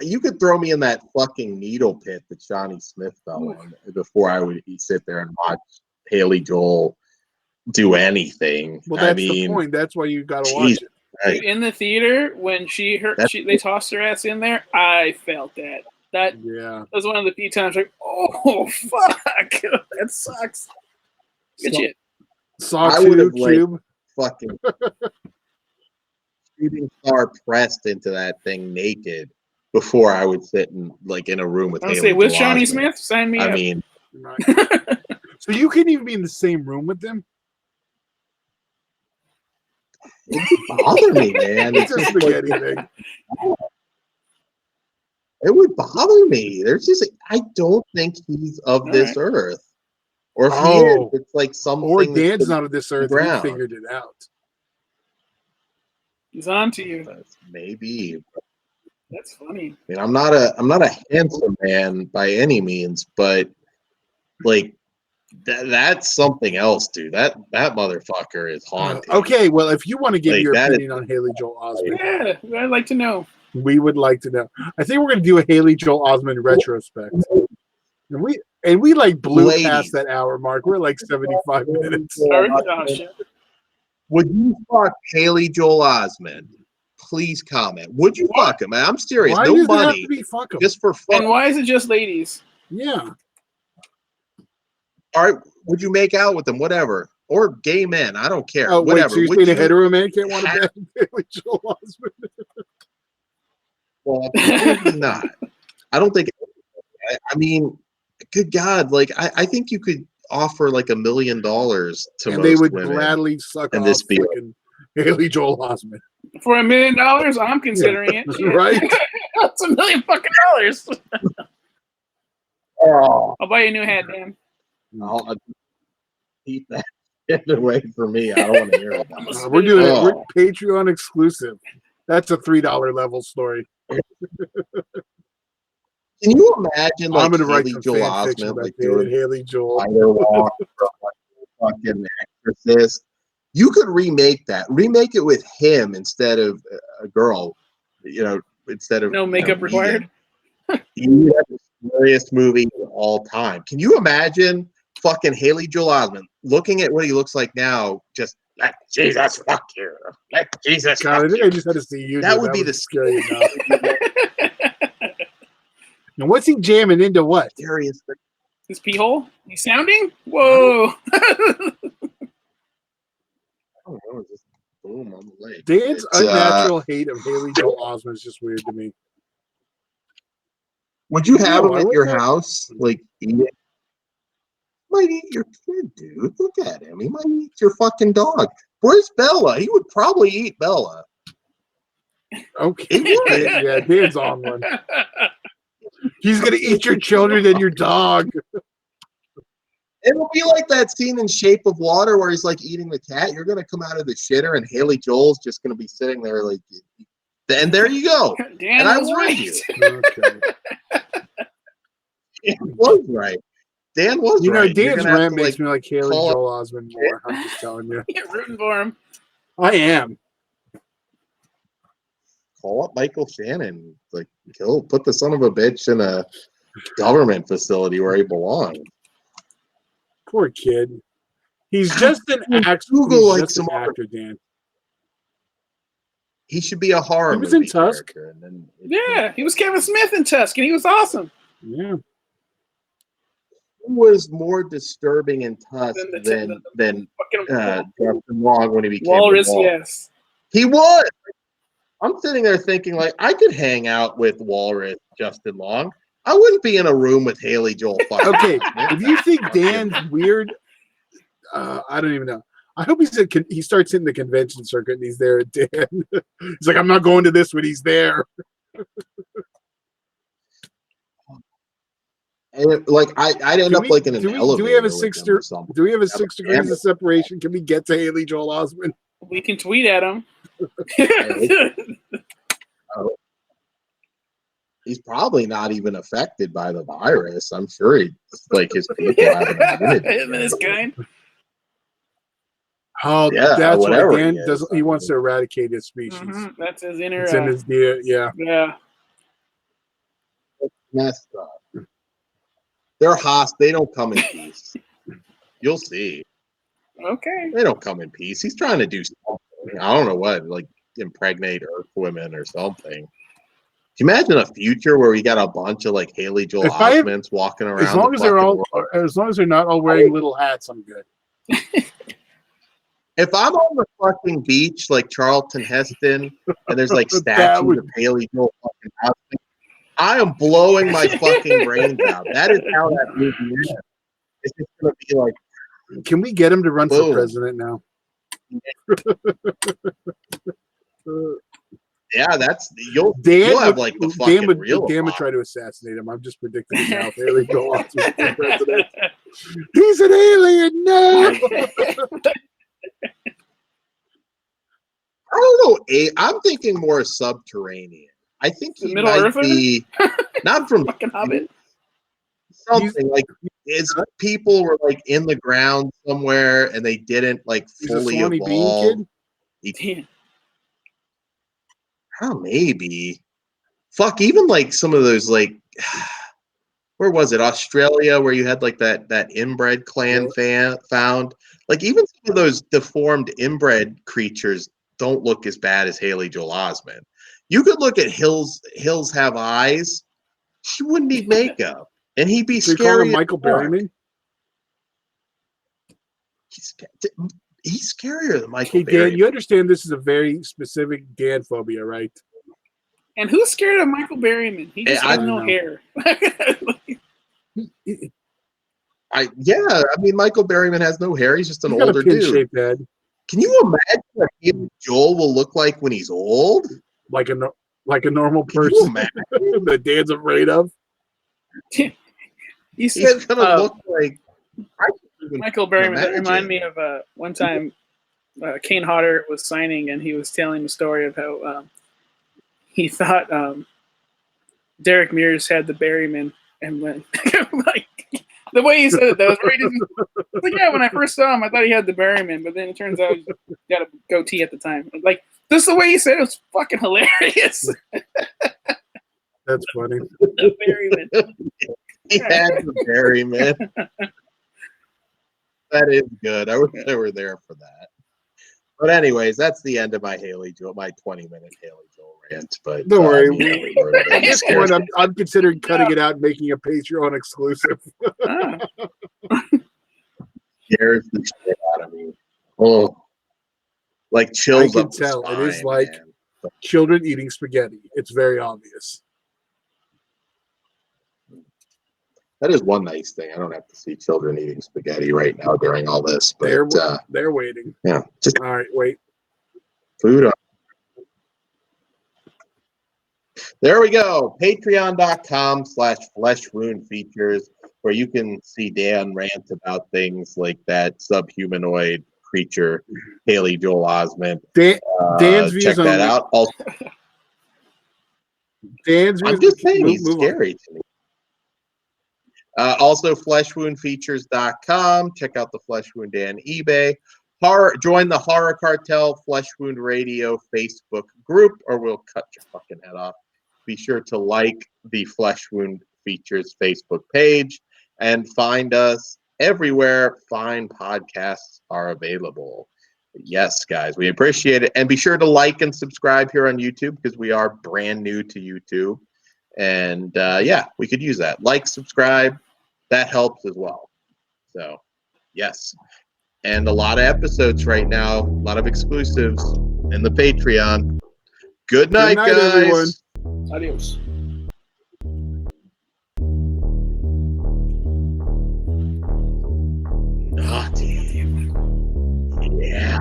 you could throw me in that fucking needle pit that Johnny Smith fell on before I would sit there and watch Haley Joel do anything. Well, that's the point. That's why you got to watch it. Right. Dude, in the theater, when they tossed her ass in there, I felt that. That was one of the few times like, oh fuck, that sucks. Good shit. Saw 2 Cube. Fucking shooting star pressed into that thing naked before I would sit in a room with. I say with Johnny Smith, sign me up. I mean, Right. So you couldn't even be in the same room with them? It would bother me, man. It's It's a just spaghetti like, thing. it would bother me. There's just, I don't think he's of this earth. Or if he is, it's like something. Or that's Dan's been not of this earth. We ground. figured it out. He's on to you. Maybe. That's funny. I mean, I'm not a handsome man by any means, but like that's something else, dude. That motherfucker is haunting. Okay, well, if you want to give Like, your that opinion on Haley Joel Osment, Yeah, I'd like to know. we would like to know. I think we're going to do a Haley Joel Osment retrospect. And we like blew Ladies. past that hour mark. We're like 75 minutes. Oh, shit. Would you fuck Haley Joel Osment? Please comment. Would you fuck him? I'm serious. Why No does it have money. to be fuck 'em? Just for fun. And why is it just ladies? Yeah. All right. Would you make out with them? Whatever. Or gay men. I don't care. Oh, wait, Whatever. so you're Would saying a you hetero man can't want to have- bang Haley Joel Osment? Well, probably not. I don't think. I mean, good God! Like, I think you could offer like $1 million to And most they would women, gladly suck and off this be fucking Haley Joel Osment. For $1 million, I'm considering it. Shit. Right? That's $1 million fucking dollars. Oh, I'll buy you a new hat, Dan. I'll keep that shit away from me. I don't want to hear about it. We're doing it. We're Oh. Patreon exclusive. That's a $3 level story. Can you imagine like I'm gonna write Haley some Joel fan fiction Osment about like dating doing Haley Joel. spider walk from like fucking Exorcist? You could remake that. Remake it with him instead of a girl. You know, instead of No makeup required. You have the scariest movie of all time. Can you imagine fucking Haley Joel Osment looking at what he looks like now? Just let Jesus fuck you. Let Jesus God, I fuck think you. I just had to see you. That dude. would be was the scary enough. And what's he jamming into? What? scariest thing. His pee hole? He's sounding? Whoa. Oh, that was just boom on the leg. Dan's It's, unnatural hate of Haley Joel Osment is just weird to me. Would you have No, him I at your wouldn't. house? Like, eat it? Might eat your kid, dude. Look at him. He might eat your fucking dog. Where's Bella? He would probably eat Bella. Okay. He would. Yeah, Dan's on one. He's gonna eat your children and your dog. It'll be like that scene in Shape of Water where he's like eating the cat. You're gonna come out of the shitter, and Haley Joel's just gonna be sitting there like, and there you go. Dan And I was warned right. you. Okay. It was right. Dan was You know, right. You're Dan's gonna have rant to, makes like, me like Haley call up- Joel Osment more. I'm just telling you. You're rooting for him. I am. call up Michael Shannon. Like, put the son of a bitch in a government facility where he belongs. Poor kid. He's just an actor. Google, He's like, just an some other- actor, Dan. He should be a horror He was in movie Tusk. character, and then Yeah, he was Kevin Smith in Tusk, and he was awesome. Yeah. who was more disturbing in Tusk Than than Fucking Justin Long when he became Walrus, the Wall. yes. He was. I'm sitting there thinking, like, I could hang out with Walrus Justin Long. I wouldn't be in a room with Haley Joel. Okay, if you think Dan's weird, I don't even know. I hope he starts hitting the convention circuit and he's there at Dan. He's like, I'm not going to this when he's there. And I'd end up like in an elevator. Do we have a with six him or something. Do we have a 6 degrees of separation? Can we get to Haley Joel Osment? We can tweet at him. He's probably not even affected by the virus. I'm sure his people have an immunity. Him and his kind. Oh, Yeah, that's why whatever Dan he is. doesn't. He wants to eradicate his species. Mhm, that's his inner. It's in his deal. Yeah. Yeah. Messed up. They're hostile. They don't come in peace. You'll see. Okay. They don't come in peace. He's trying to do something. I don't know what, like impregnate Earth women or something. Can you imagine a future where we got a bunch of like Haley Joel Osments walking around? As long as they're not all wearing little hats, I'm good. If I'm on the fucking beach like Charlton Heston and there's like That statues would- of Haley Joel fucking Osment, I am blowing my fucking brains out. That is how that movie ends. It's just gonna be like, Can we get him to run for Boom. president now? yeah, that's you'll Dan have would, like the fucking Dan would, real. Dan would try to assassinate him. I'm just predicting it now. Haley Joel Osment for president. He's an alien. No. I don't know. I'm thinking more subterranean. I think he Middle might Earther? be not from Fucking Hobbit. something like his people were like in the ground somewhere and they didn't like He's a fully Swanee Bean evolve. kid. Damn. Oh, maybe. Fuck, even like some of those like where was it? Australia, where you had like that inbred clan found. Like even some of those deformed inbred creatures don't look as bad as Haley Joel Osment. You could look at Hills Have Eyes. He wouldn't need makeup, and he'd be So you call scary. him Michael as fuck. Berryman? He's scarier than Michael Hey, Dan, Berryman. you understand this is a very specific Dan phobia, right? And who's scared of Michael Berryman? He just I has don't no know. hair. I mean, Michael Berryman has no hair. He's just an He's got older a pin dude. shaped head, Can you imagine what he and Joel will look like when he's old? like a normal Can you person imagine? that Dan's afraid of. He He's said gonna look like Michael Berryman. That imagine. reminded me of one time Kane Hodder was signing, and he was telling the story of how he thought Derek Mears had the Berryman, and when like the way he said it, that was very like, yeah. When I first saw him, I thought he had the Berryman, but then it turns out he got a goatee at the time. Like just the way he said it was fucking hilarious. That's funny. The Berryman. he had the Berryman. That is good. I wish I were there for that. But anyways, that's the end of my 20-minute Haley Joel rant. But Don't worry. I At this point, I'm considering cutting it out and making a Patreon exclusive. Ah. scares the shit out of me. Oh, like I chills can up the tell. It is spine, like man. children eating spaghetti. It's very obvious. That is one nice thing. I don't have to see children eating spaghetti right now during all this. But They're waiting. yeah, just All right, wait. food on. There we go. Patreon.com/fleshwoundfeatures, where you can see Dan rant about things like that subhumanoid creature, Haley Joel Osment. Dan's views check that only. out. Also, Dan's views. I'm just saying he's move on. scary to me. Also, fleshwoundfeatures.com. Check out the Flesh Wound Dan eBay. Join the Horror Cartel Flesh Wound Radio Facebook group, or we'll cut your fucking head off. Be sure to like the Flesh Wound Features Facebook page and find us everywhere fine podcasts are available. Yes, guys, we appreciate it. And be sure to like and subscribe here on YouTube because we are brand new to YouTube. And yeah, we could use that. Like, subscribe, that helps as well. So, yes. And a lot of episodes right now, a lot of exclusives in the Patreon. Good night, guys. Everyone. Adios. Oh, damn. Yeah.